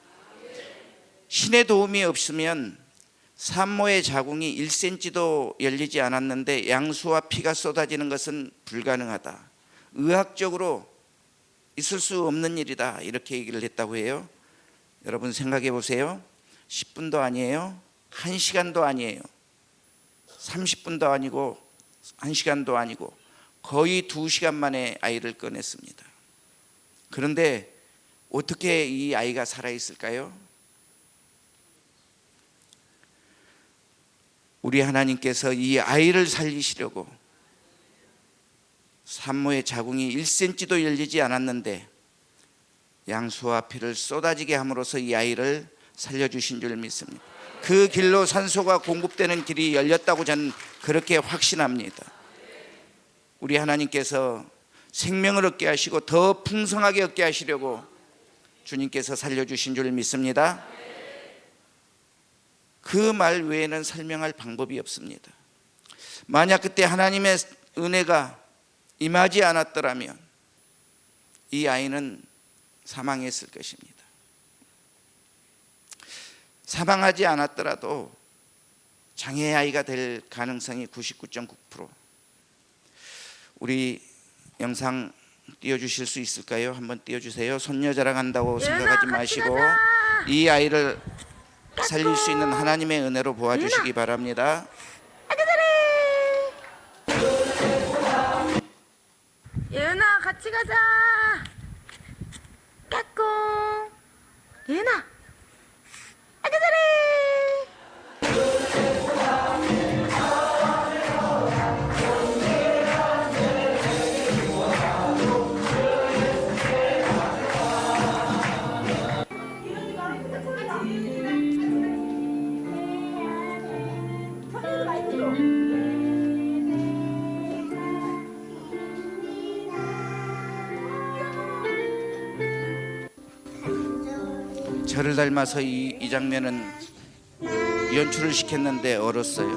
신의 도움이 없으면 산모의 자궁이 1cm도 열리지 않았는데 양수와 피가 쏟아지는 것은 불가능하다. 의학적으로 있을 수 없는 일이다. 이렇게 얘기를 했다고 해요. 여러분 생각해 보세요. 10분도 아니에요, 1시간도 아니에요, 30분도 아니고 1시간도 아니고 거의 2시간 만에 아이를 꺼냈습니다. 그런데 어떻게 이 아이가 살아있을까요? 우리 하나님께서 이 아이를 살리시려고 산모의 자궁이 1cm도 열리지 않았는데 양수와 피를 쏟아지게 함으로써 이 아이를 살려주신 줄 믿습니다. 그 길로 산소가 공급되는 길이 열렸다고 저는 그렇게 확신합니다. 우리 하나님께서 생명을 얻게 하시고 더 풍성하게 얻게 하시려고 주님께서 살려주신 줄 믿습니다. 그 말 외에는 설명할 방법이 없습니다. 만약 그때 하나님의 은혜가 임하지 않았더라면 이 아이는 사망했을 것입니다. 사망하지 않았더라도 장애 아이가 될 가능성이 99.9%. 우리 영상 띄워주실 수 있을까요? 한번 띄워주세요. 손녀 자랑한다고 생각하지 마시고 이 아이를 살릴 수 있는 하나님의 은혜로 보아주시기 바랍니다. 예은아 같이 가자. 까꿍. 예은아 아기 잘해. 저를 닮아서 이 장면은 연출을 시켰는데 얼었어요.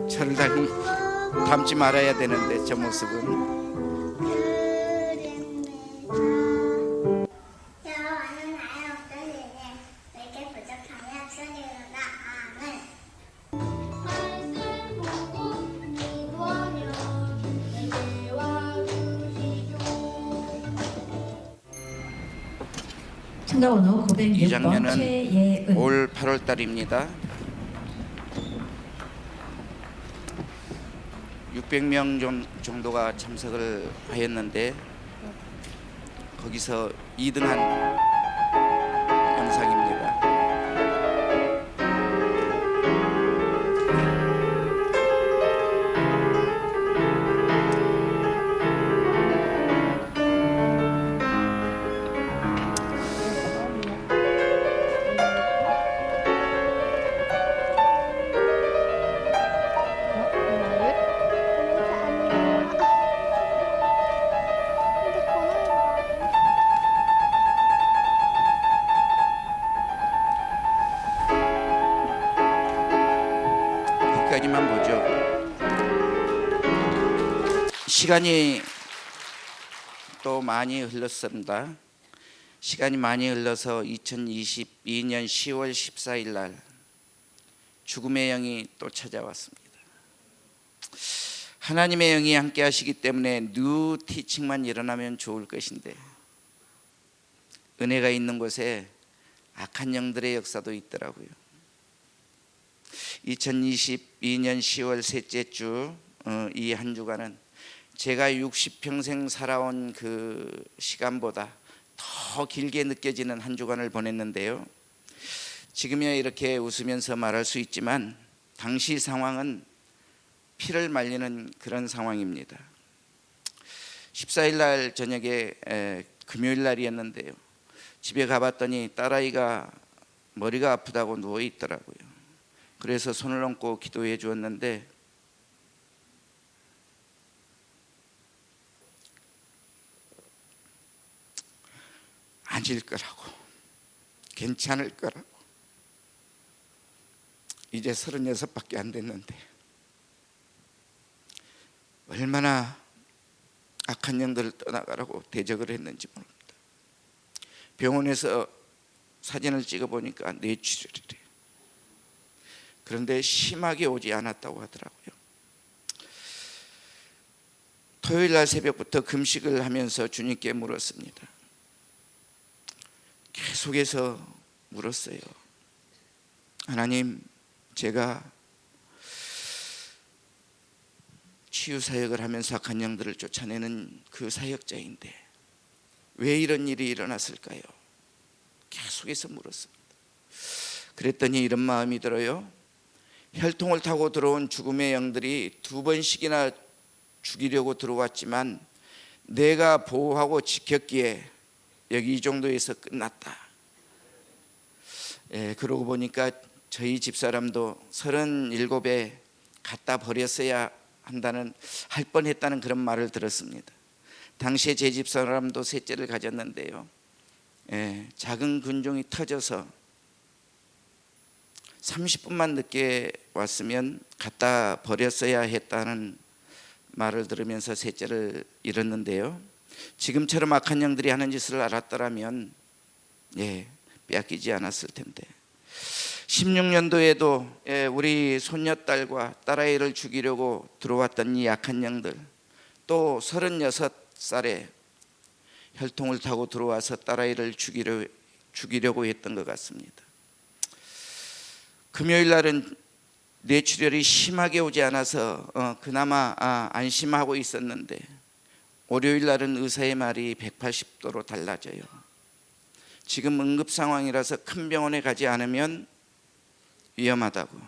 저를 닮지 말아야 되는데 저 모습은. 여호와는 나의 어떤 일에 내게 부족하며 주님으로 나아men. 말씀 보고 이루어려 내게와 주시죠. 참가번호 이 906번 장면은 최예은. 올 8월 달입니다. 600명 정도가 참석을 하였는데 거기서 2등한 영상입니다. 여기까지만 보죠. 시간이 또 많이 흘렀습니다. 시간이 많이 흘러서 2022년 10월 14일 날 죽음의 영이 또 찾아왔습니다. 하나님의 영이 함께 하시기 때문에 뉴 티칭만 일어나면 좋을 것인데 은혜가 있는 곳에 악한 영들의 역사도 있더라고요. 2022년 10월 셋째 주 이 한 주간은 제가 60평생 살아온 그 시간보다 더 길게 느껴지는 한 주간을 보냈는데요. 지금이야 이렇게 웃으면서 말할 수 있지만 당시 상황은 피를 말리는 그런 상황입니다. 14일 날 저녁에 금요일 날이었는데요. 집에 가봤더니 딸아이가 머리가 아프다고 누워 있더라고요. 그래서 손을 얹고 기도해 주었는데 아닐 거라고, 괜찮을 거라고. 이제 36밖에 안 됐는데 얼마나 악한 영들을 떠나가라고 대적을 했는지 모릅니다. 병원에서 사진을 찍어보니까 뇌출혈이래요. 그런데 심하게 오지 않았다고 하더라고요. 토요일 날 새벽부터 금식을 하면서 주님께 물었습니다. 계속해서 물었어요. 하나님, 제가 치유 사역을 하면서 악한 영들을 쫓아내는 그 사역자인데 왜 이런 일이 일어났을까요? 계속해서 물었습니다. 그랬더니 이런 마음이 들어요. 혈통을 타고 들어온 죽음의 영들이 2번씩이나 죽이려고 들어왔지만 내가 보호하고 지켰기에 여기 이 정도에서 끝났다. 그러고 보니까 저희 집사람도 37에 갖다 버렸어야 할 뻔했다는 그런 말을 들었습니다. 당시에 제 집사람도 셋째를 가졌는데요, 작은 근종이 터져서 30분만 늦게 왔으면 갖다 버렸어야 했다는 말을 들으면서 셋째를 잃었는데요, 지금처럼 악한 영들이 하는 짓을 알았더라면 빼앗기지 않았을 텐데 16년도에도 우리 손녀딸과 딸아이를 죽이려고 들어왔던 이 악한 영들, 또 36살에 혈통을 타고 들어와서 딸아이를 죽이려고 했던 것 같습니다. 금요일 날은 뇌출혈이 심하게 오지 않아서 그나마 안심하고 있었는데 월요일 날은 의사의 말이 180도로 달라져요. 지금 응급 상황이라서 큰 병원에 가지 않으면 위험하다고.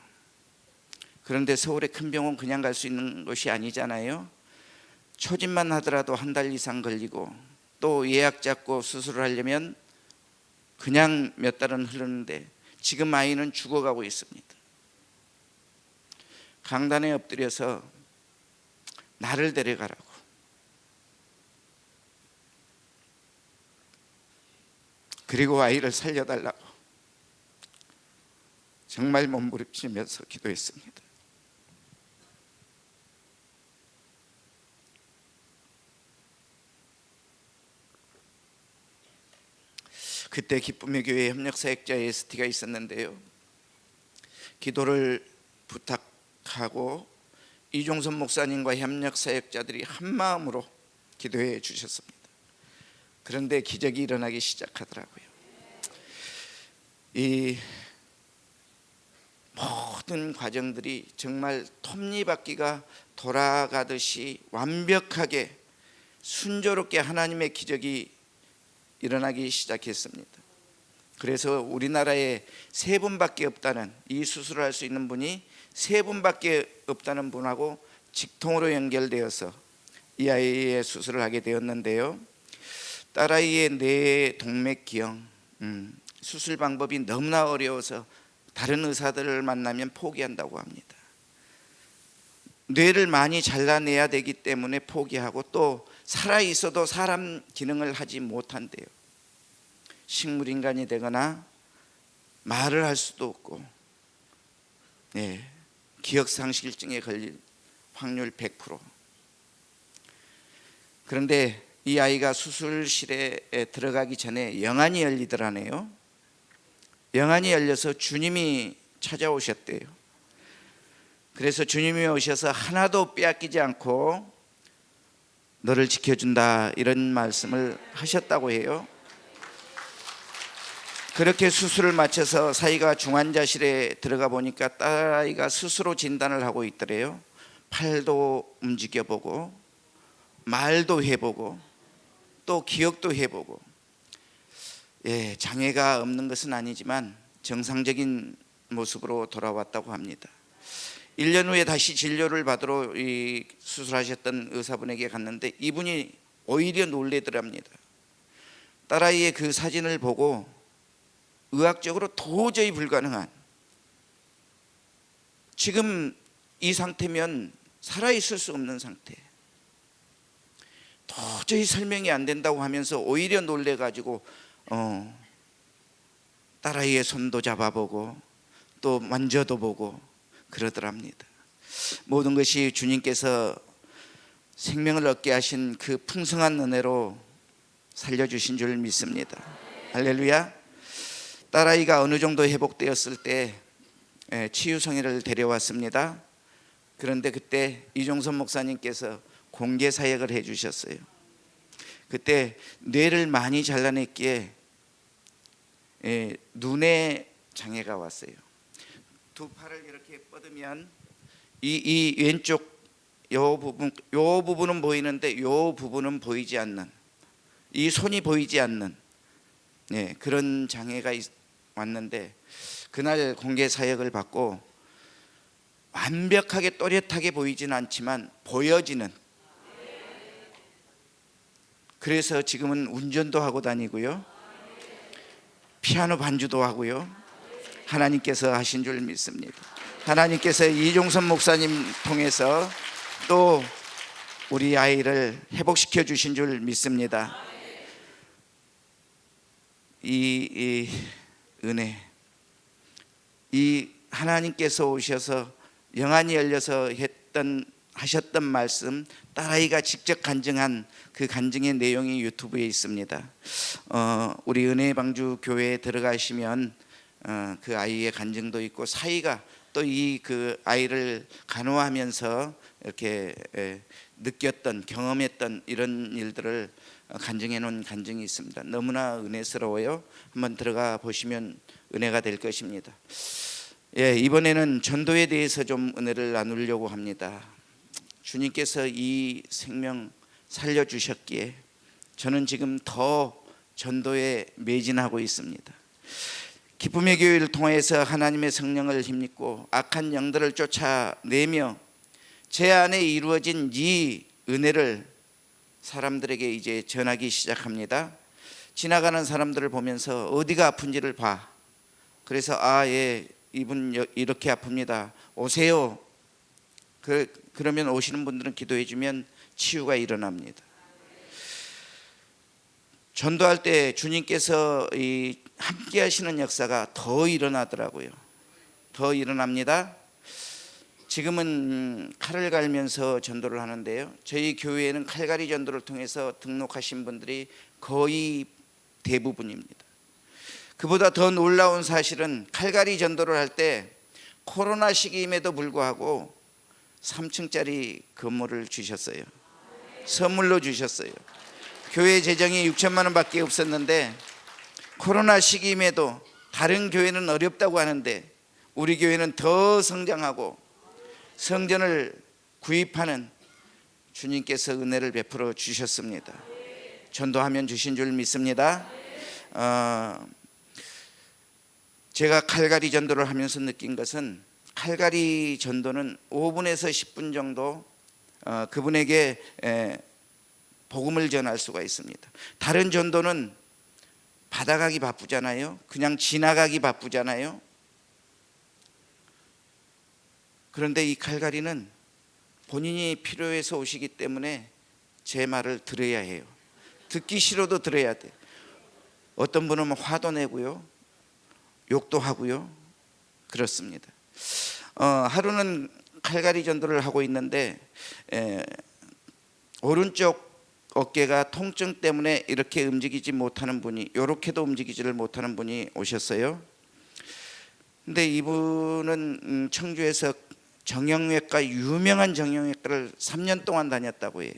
그런데 서울의 큰 병원 그냥 갈 수 있는 곳이 아니잖아요. 초진만 하더라도 1달 이상 걸리고 또 예약 잡고 수술을 하려면 그냥 몇 달은 흐르는데 지금 아이는 죽어가고 있습니다. 강단에 엎드려서 나를 데려가라고, 그리고 아이를 살려달라고 정말 몸부림치면서 기도했습니다. 그때 기쁨의 교회 협력사역자 ST가 있었는데요, 기도를 부탁하고 이종선 목사님과 협력사역자들이 한마음으로 기도해 주셨습니다. 그런데 기적이 일어나기 시작하더라고요. 이 모든 과정들이 정말 톱니바퀴가 돌아가듯이 완벽하게 순조롭게 하나님의 기적이 일어나기 시작했습니다. 그래서 우리나라에 3분밖에 없다는, 이 수술을 할 수 있는 분이 3분밖에 없다는 분하고 직통으로 연결되어서 이 아이의 수술을 하게 되었는데요, 딸아이의 뇌 동맥기형, 수술 방법이 너무나 어려워서 다른 의사들을 만나면 포기한다고 합니다. 뇌를 많이 잘라내야 되기 때문에 포기하고, 또 살아있어도 사람 기능을 하지 못한대요. 식물인간이 되거나 말을 할 수도 없고, 기억상실증에 걸릴 확률 100%. 그런데 이 아이가 수술실에 들어가기 전에 영안이 열리더라네요. 영안이 열려서 주님이 찾아오셨대요. 그래서 주님이 오셔서 하나도 빼앗기지 않고 너를 지켜준다, 이런 말씀을 하셨다고 해요. 그렇게 수술을 마쳐서 사이가 중환자실에 들어가 보니까 딸아이가 스스로 진단을 하고 있더래요. 팔도 움직여보고 말도 해보고 또 기억도 해보고, 장애가 없는 것은 아니지만 정상적인 모습으로 돌아왔다고 합니다. 1년 후에 다시 진료를 받으러 이 수술하셨던 의사분에게 갔는데 이분이 오히려 놀래더랍니다. 딸아이의 그 사진을 보고 의학적으로 도저히 불가능한, 지금 이 상태면 살아있을 수 없는 상태, 도저히 설명이 안 된다고 하면서 오히려 놀래가지고 딸아이의 손도 잡아보고 또 만져도 보고 그러더랍니다. 모든 것이 주님께서 생명을 얻게 하신 그 풍성한 은혜로 살려주신 줄 믿습니다. 할렐루야. 딸아이가 어느 정도 회복되었을 때 치유성회를 데려왔습니다. 그런데 그때 이종선 목사님께서 공개 사역을 해주셨어요. 그때 뇌를 많이 잘라냈기에 눈에 장애가 왔어요. 두 팔을 이렇게 뻗으면 이 왼쪽 요 부분은 보이는데 요 부분은 보이지 않는, 이 손이 보이지 않는, 그런 장애가 왔는데, 그날 공개 사역을 받고 완벽하게 또렷하게 보이지는 않지만 보여지는, 그래서 지금은 운전도 하고 다니고요, 피아노 반주도 하고요. 하나님께서 하신 줄 믿습니다. 하나님께서 이종선 목사님 통해서 또 우리 아이를 회복시켜 주신 줄 믿습니다. 이 은혜, 이 하나님께서 오셔서 영안이 열려서 하셨던 말씀, 딸아이가 직접 간증한 그 간증의 내용이 유튜브에 있습니다. 우리 은혜방주 교회에 들어가시면 그 아이의 간증도 있고, 사이가 또 이 그 아이를 간호하면서 이렇게 느꼈던, 경험했던 이런 일들을 간증해 놓은 간증이 있습니다. 너무나 은혜스러워요. 한번 들어가 보시면 은혜가 될 것입니다. 이번에는 전도에 대해서 좀 은혜를 나누려고 합니다. 주님께서 이 생명 살려주셨기에 저는 지금 더 전도에 매진하고 있습니다. 기쁨의 교회를 통해서 하나님의 성령을 힘입고 악한 영들을 쫓아내며 제 안에 이루어진 이 은혜를 사람들에게 이제 전하기 시작합니다. 지나가는 사람들을 보면서 어디가 아픈지를 봐. 그래서 이분 이렇게 아픕니다, 오세요. 그러면 오시는 분들은 기도해 주면 치유가 일어납니다. 전도할 때 주님께서 함께 하시는 역사가 더 일어나더라고요. 더 일어납니다. 지금은 칼을 갈면서 전도를 하는데요, 저희 교회에는 칼갈이 전도를 통해서 등록하신 분들이 거의 대부분입니다. 그보다 더 놀라운 사실은 칼갈이 전도를 할 때 코로나 시기임에도 불구하고 3층짜리 건물을 주셨어요. 선물로 주셨어요. 교회 재정이 6천만 원밖에 없었는데 코로나 시기임에도 다른 교회는 어렵다고 하는데 우리 교회는 더 성장하고 성전을 구입하는 주님께서 은혜를 베풀어 주셨습니다. 전도하면 주신 줄 믿습니다. 제가 칼갈이 전도를 하면서 느낀 것은, 칼갈이 전도는 5분에서 10분 정도 그분에게 복음을 전할 수가 있습니다. 다른 전도는 받아가기 바쁘잖아요. 그냥 지나가기 바쁘잖아요. 그런데 이 칼갈이는 본인이 필요해서 오시기 때문에 제 말을 들어야 해요. 듣기 싫어도 들어야 돼요. 어떤 분은 화도 내고요, 욕도 하고요, 그렇습니다. 하루는 칼갈이 전도를 하고 있는데 오른쪽 어깨가 통증 때문에 이렇게 움직이지 못하는 분이, 이렇게도 움직이지를 못하는 분이 오셨어요. 근데 이분은 청주에서 정형외과, 유명한 정형외과를 3년 동안 다녔다고 해요.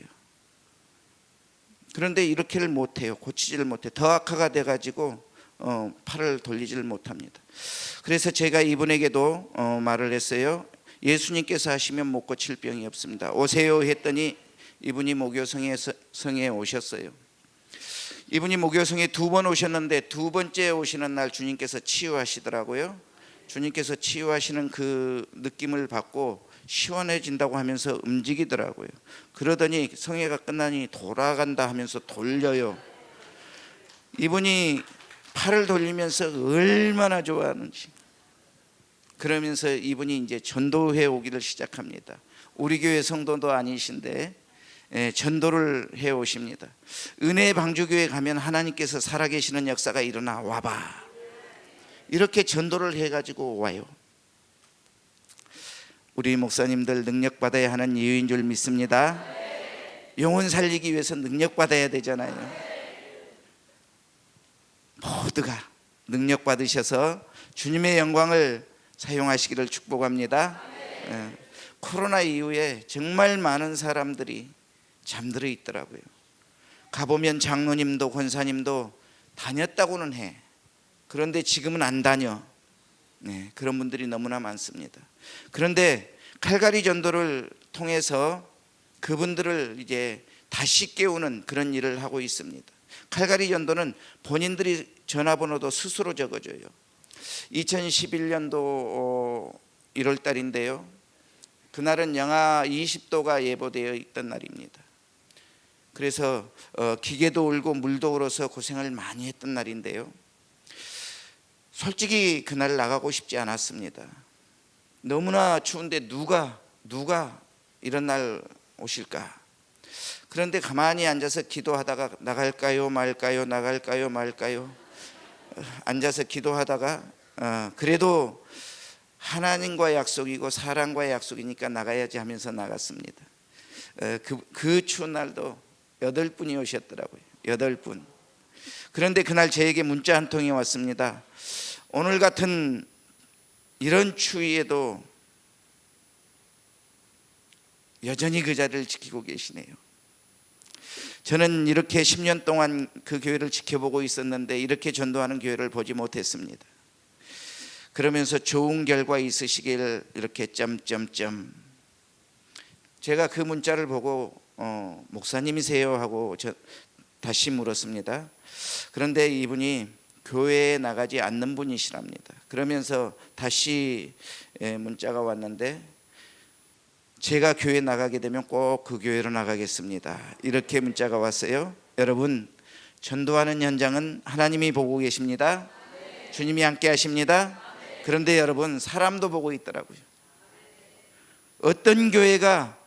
그런데 이렇게를 못해요. 고치지를 못해. 더 악화가 돼가지고 팔을 돌리지를 못합니다. 그래서 제가 이분에게도 말을 했어요. 예수님께서 하시면 못 고칠 병이 없습니다. 오세요 했더니 이분이 모교성에 오셨어요. 이분이 모교성에 2번 오셨는데 2번째 오시는 날 주님께서 치유하시더라고요. 주님께서 치유하시는 그 느낌을 받고 시원해진다고 하면서 움직이더라고요. 그러더니 성회가 끝나니 돌아간다 하면서 돌려요. 이분이 팔을 돌리면서 얼마나 좋아하는지. 그러면서 이분이 이제 전도회 오기를 시작합니다. 우리 교회 성도도 아니신데 전도를 해 오십니다. 은혜 방주교회 가면 하나님께서 살아계시는 역사가 일어나, 와봐. 이렇게 전도를 해가지고 와요. 우리 목사님들 능력받아야 하는 이유인 줄 믿습니다. 영혼 살리기 위해서 능력받아야 되잖아요. 모두가 능력받으셔서 주님의 영광을 사용하시기를 축복합니다. 코로나 이후에 정말 많은 사람들이 잠들어 있더라고요. 가보면 장로님도 권사님도 다녔다고는 해. 그런데 지금은 안 다녀. 그런 분들이 너무나 많습니다. 그런데 칼갈이 전도를 통해서 그분들을 이제 다시 깨우는 그런 일을 하고 있습니다. 칼가리 전도는 본인들이 전화번호도 스스로 적어줘요. 2011년도 1월 달인데요. 그날은 영하 20도가 예보되어 있던 날입니다. 그래서 기계도 울고 물도 울어서 고생을 많이 했던 날인데요. 솔직히 그날 나가고 싶지 않았습니다. 너무나 추운데 누가 이런 날 오실까? 그런데 가만히 앉아서 기도하다가 나갈까요 말까요, 나갈까요 말까요, 앉아서 기도하다가 그래도 하나님과의 약속이고 사람과의 약속이니까 나가야지 하면서 나갔습니다. 그 추운 날도 8분이 오셨더라고요. 8분. 그런데 그날 저에게 문자 한 통이 왔습니다. 오늘 같은 이런 추위에도 여전히 그 자리를 지키고 계시네요. 저는 이렇게 10년 동안 그 교회를 지켜보고 있었는데 이렇게 전도하는 교회를 보지 못했습니다. 그러면서 좋은 결과 있으시길 이렇게 점점점. 제가 그 문자를 보고 목사님이세요 하고 다시 물었습니다. 그런데 이분이 교회에 나가지 않는 분이시랍니다. 그러면서 다시 문자가 왔는데 제가 교회 나가게 되면 꼭 그 교회로 나가겠습니다. 이렇게 문자가 왔어요. 여러분, 전도하는 현장은 하나님이 보고 계십니다. 주님이 함께 하십니다. 그런데 여러분, 사람도 보고 있더라고요. 어떤 교회가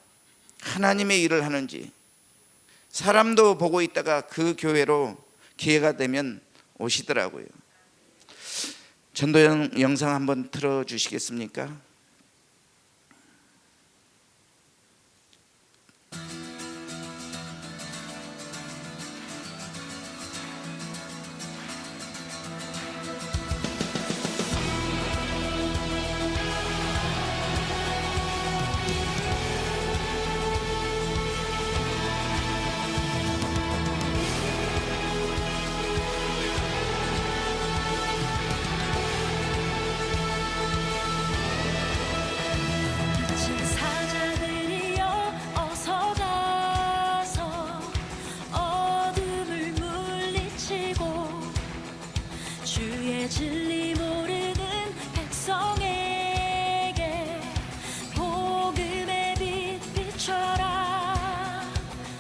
하나님의 일을 하는지 사람도 보고 있다가 그 교회로 기회가 되면 오시더라고요. 전도 영상 한번 틀어주시겠습니까? 사자들이여 어서 가서 어둠을 물리치고 주의 진리 모르는 백성에게 복음의 빛 비춰라.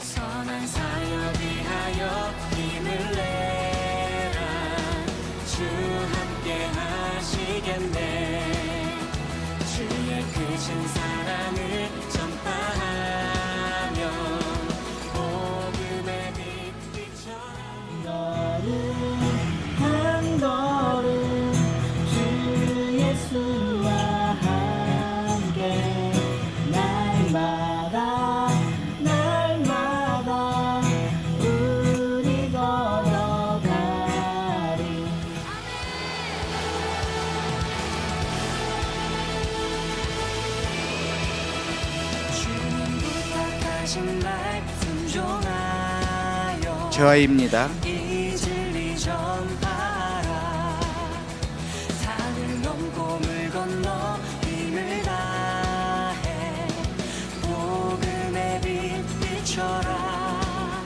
선한 사역 위하여 힘을 내라. 주 함께 하시겠네. 주의 크신 사랑을 전파하며 복음의 빛 비춰라. 한 걸음 주 예수와 함께 날마다 우리 걸어가리. 주님 부탁하신 말 순종하여 저입니다. 이 진리 전파라. 산을 넘고 물 건너 힘을 다해 복음의 빛 비춰라.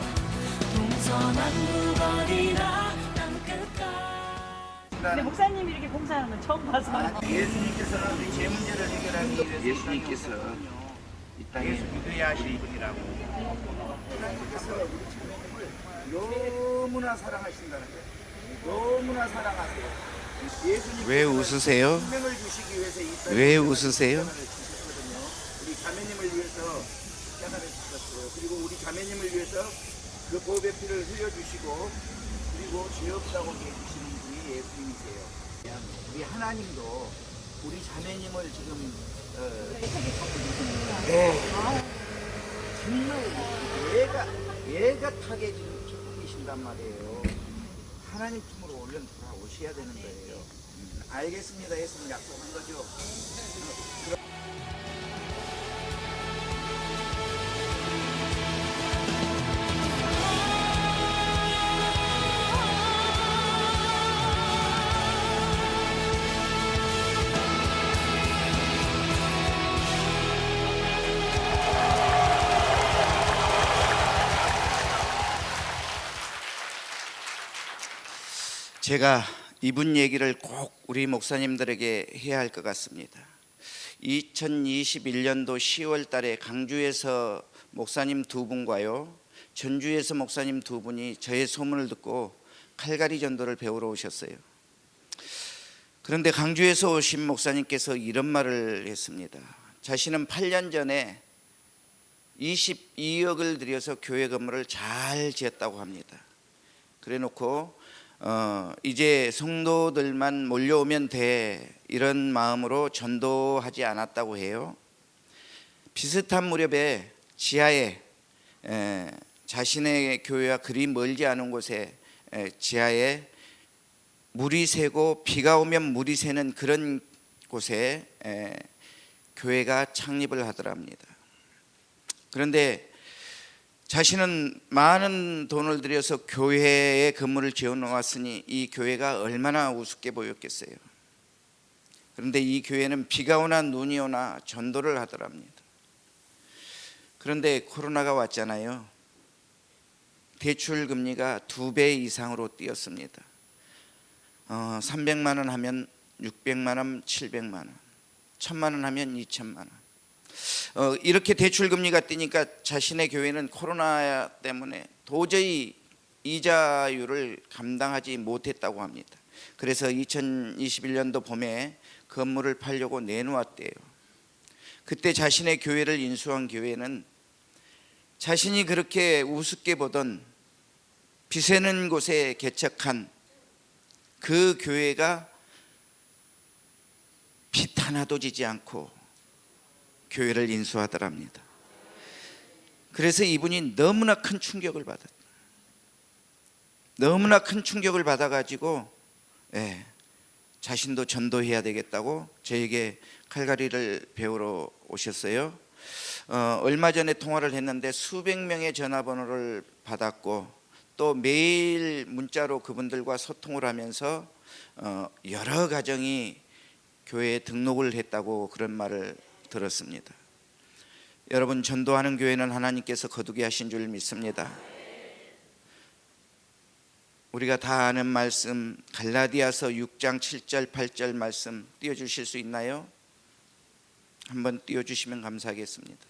동서남북 어디나 땅끝까지. 근데 목사님이 이렇게 봉사하는 건 처음 봐서. 예수님께서는 우리 제 문제를 해결하기 위해서 예수님께서 이 땅에 믿어야 하실 분이라고. 하나님께서 우리 자매님을 너무나 사랑하신다는 거예요. 너무나 사랑하세요. 예수님께서 왜 웃으세요? 생명을 주시기 위해서 이 땅에 왜 웃으세요? 주셨거든요. 우리 자매님을 위해서 십자가를 주셨어요. 그리고 우리 자매님을 위해서 그 보배 피를 흘려주시고 그리고 죄 없다고 해주시는 분이 예수님이세요. 우리 하나님도 우리 자매님을 지금 정말 애가타게 지금 키우고 계신단 말이에요. 하나님 품으로 얼른 돌아오셔야 되는 거예요. 알겠습니다. 예수님 약속한 거죠. 제가 이분 얘기를 꼭 우리 목사님들에게 해야 할 것 같습니다. 2021년도 10월 달에 강주에서 목사님 두 분과요, 전주에서 목사님 두 분이 저의 소문을 듣고 칼갈이 전도를 배우러 오셨어요. 그런데 강주에서 오신 목사님께서 이런 말을 했습니다. 자신은 8년 전에 22억을 들여서 교회 건물을 잘 지었다고 합니다. 그래 놓고 이제 성도들만 몰려오면 돼, 이런 마음으로 전도하지 않았다고 해요. 비슷한 무렵에 지하에 자신의 교회와 그리 멀지 않은 곳에 지하에 물이 새고 비가 오면 물이 새는 그런 곳에 교회가 창립을 하더랍니다. 그런데 자신은 많은 돈을 들여서 교회에 건물을 지어 놓았으니 이 교회가 얼마나 우습게 보였겠어요. 그런데 이 교회는 비가 오나 눈이 오나 전도를 하더랍니다. 그런데 코로나가 왔잖아요. 대출 금리가 2배 이상으로 뛰었습니다. 300만 원 하면 600만 원, 700만 원, 1000만 원 하면 2000만 원. 이렇게 대출 금리가 뛰니까 자신의 교회는 코로나 때문에 도저히 이자율을 감당하지 못했다고 합니다. 그래서 2021년도 봄에 건물을 팔려고 내놓았대요. 그때 자신의 교회를 인수한 교회는 자신이 그렇게 우습게 보던 비새는 곳에 개척한 그 교회가 빛 하나도 지지 않고 교회를 인수하더랍니다. 그래서 이분이 너무나 큰 충격을 받아가지고 자신도 전도해야 되겠다고 저에게 칼갈이를 배우러 오셨어요. 얼마 전에 통화를 했는데 수백 명의 전화번호를 받았고 또 매일 문자로 그분들과 소통을 하면서 여러 가정이 교회에 등록을 했다고 그런 말을 들었습니다. 여러분, 전도하는 교회는 하나님께서 거두게 하신 줄 믿습니다. 우리가 다 아는 말씀, 갈라디아서 6장 7절 8절 말씀 띄워주실 수 있나요? 한번 띄워주시면 감사하겠습니다.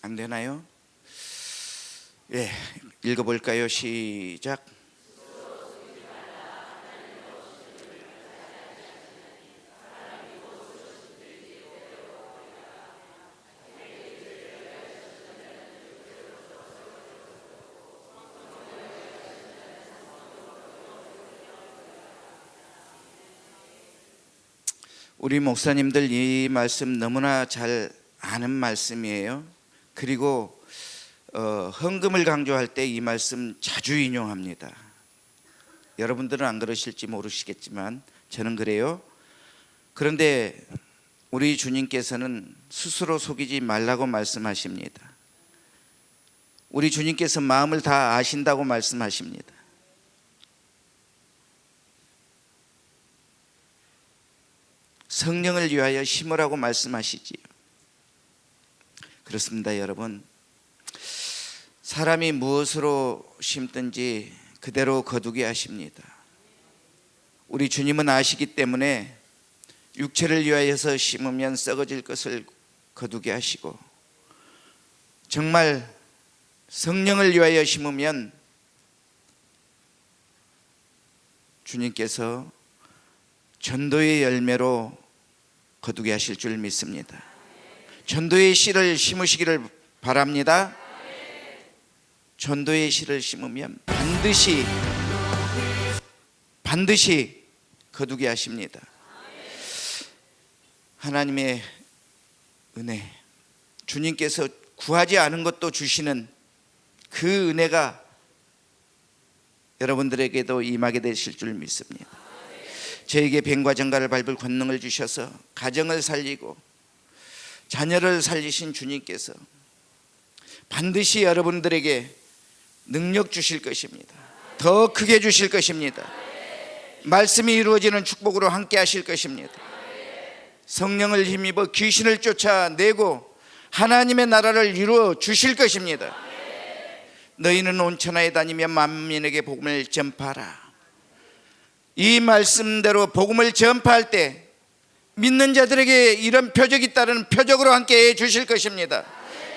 안 되나요? 읽어볼까요? 시작. 우리 목사님들 이 말씀 너무나 잘 아는 말씀이에요. 그리고 헌금을 강조할 때 이 말씀 자주 인용합니다. 여러분들은 안 그러실지 모르시겠지만 저는 그래요. 그런데 우리 주님께서는 스스로 속이지 말라고 말씀하십니다. 우리 주님께서 마음을 다 아신다고 말씀하십니다. 성령을 위하여 심으라고 말씀하시지요. 그렇습니다, 여러분. 사람이 무엇으로 심든지 그대로 거두게 하십니다. 우리 주님은 아시기 때문에 육체를 위하여서 심으면 썩어질 것을 거두게 하시고, 정말 성령을 위하여 심으면 주님께서 전도의 열매로 거두게 하실 줄 믿습니다. 전도의 씨를 심으시기를 바랍니다. 전도의 씨를 심으면 반드시 거두게 하십니다. 하나님의 은혜, 주님께서 구하지 않은 것도 주시는 그 은혜가 여러분들에게도 임하게 되실 줄 믿습니다. 저에게 뱀과 정갈을 밟을 권능을 주셔서 가정을 살리고 자녀를 살리신 주님께서 반드시 여러분들에게 능력 주실 것입니다. 더 크게 주실 것입니다. 말씀이 이루어지는 축복으로 함께 하실 것입니다. 성령을 힘입어 귀신을 쫓아내고 하나님의 나라를 이루어 주실 것입니다. 너희는 온 천하에 다니며 만민에게 복음을 전파하라. 이 말씀대로 복음을 전파할 때 믿는 자들에게 이런 표적이 따르는 표적으로 함께 해 주실 것입니다.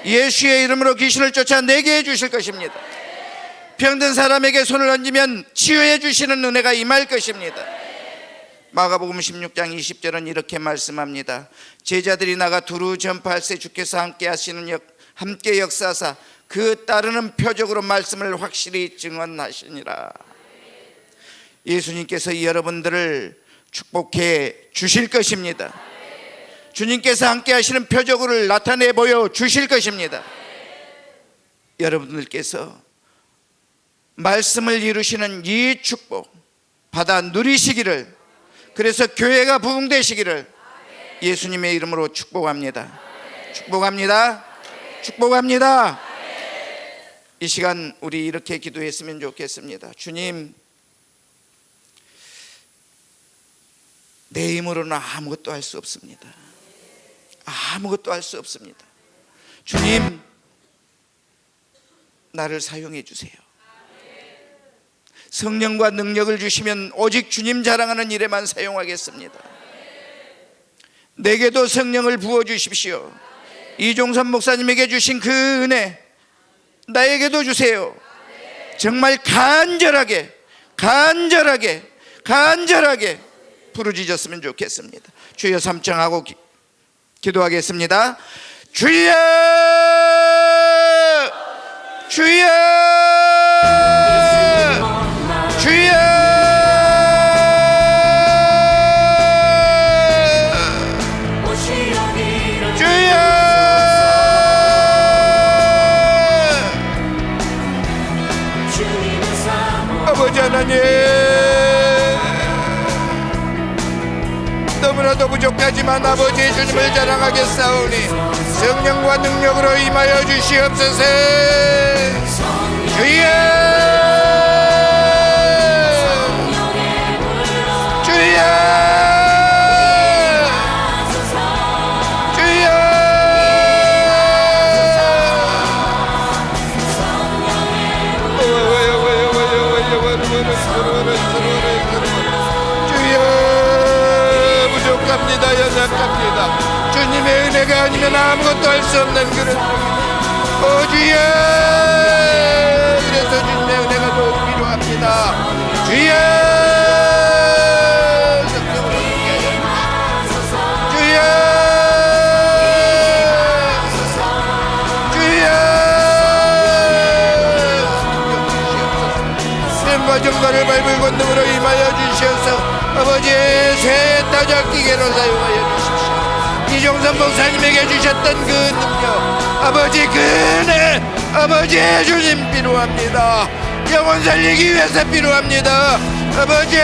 예수의 이름으로 귀신을 쫓아내게 해 주실 것입니다. 병든 사람에게 손을 얹으면 치유해 주시는 은혜가 임할 것입니다. 마가복음 16장 20절은 이렇게 말씀합니다. 제자들이 나가 두루 전파할새 주께서 함께 역사하사 그 따르는 표적으로 말씀을 확실히 증언하시니라. 예수님께서 여러분들을 축복해 주실 것입니다. 주님께서 함께 하시는 표적을 나타내 보여 주실 것입니다. 여러분들께서 말씀을 이루시는 이 축복 받아 누리시기를, 그래서 교회가 부흥되시기를 예수님의 이름으로 축복합니다. 축복합니다. 축복합니다. 이 시간 우리 이렇게 기도했으면 좋겠습니다. 주님, 내 힘으로는 아무것도 할 수 없습니다. 아무것도 할 수 없습니다. 주님, 나를 사용해 주세요. 성령과 능력을 주시면 오직 주님 자랑하는 일에만 사용하겠습니다. 내게도 성령을 부어주십시오. 이종선 목사님에게 주신 그 은혜 나에게도 주세요. 정말 간절하게 부르짖었으면 좋겠습니다. 주여 삼청하고 기도하겠습니다. 주여, 주여, 주여, 주여. 아버지 하나님, 너무나도 부족하지만 아버지 주님을 자랑하겠사오니 성령과 능력으로 임하여 주시옵소서. 주여, 주여, 주여. 부족합니다. 연약합니다. 주님의 은혜가 아니면 아무것도 할 수 없는 그런 오 주여, 그래서 주님의 은혜가 더욱 필요합니다. 주여, 성령으로 함께하여 주여, 주여. 샘과 정갈을 밟을 권능으로 임하여 주시옵소서. 아버지의 새 따적기계로 사용하여 주십시오. 이종선 목사님에게 주셨던 그 능력, 아버지 그 은혜, 아버지의 주님 필요합니다. 영혼 살리기 위해서 필요합니다. 아버지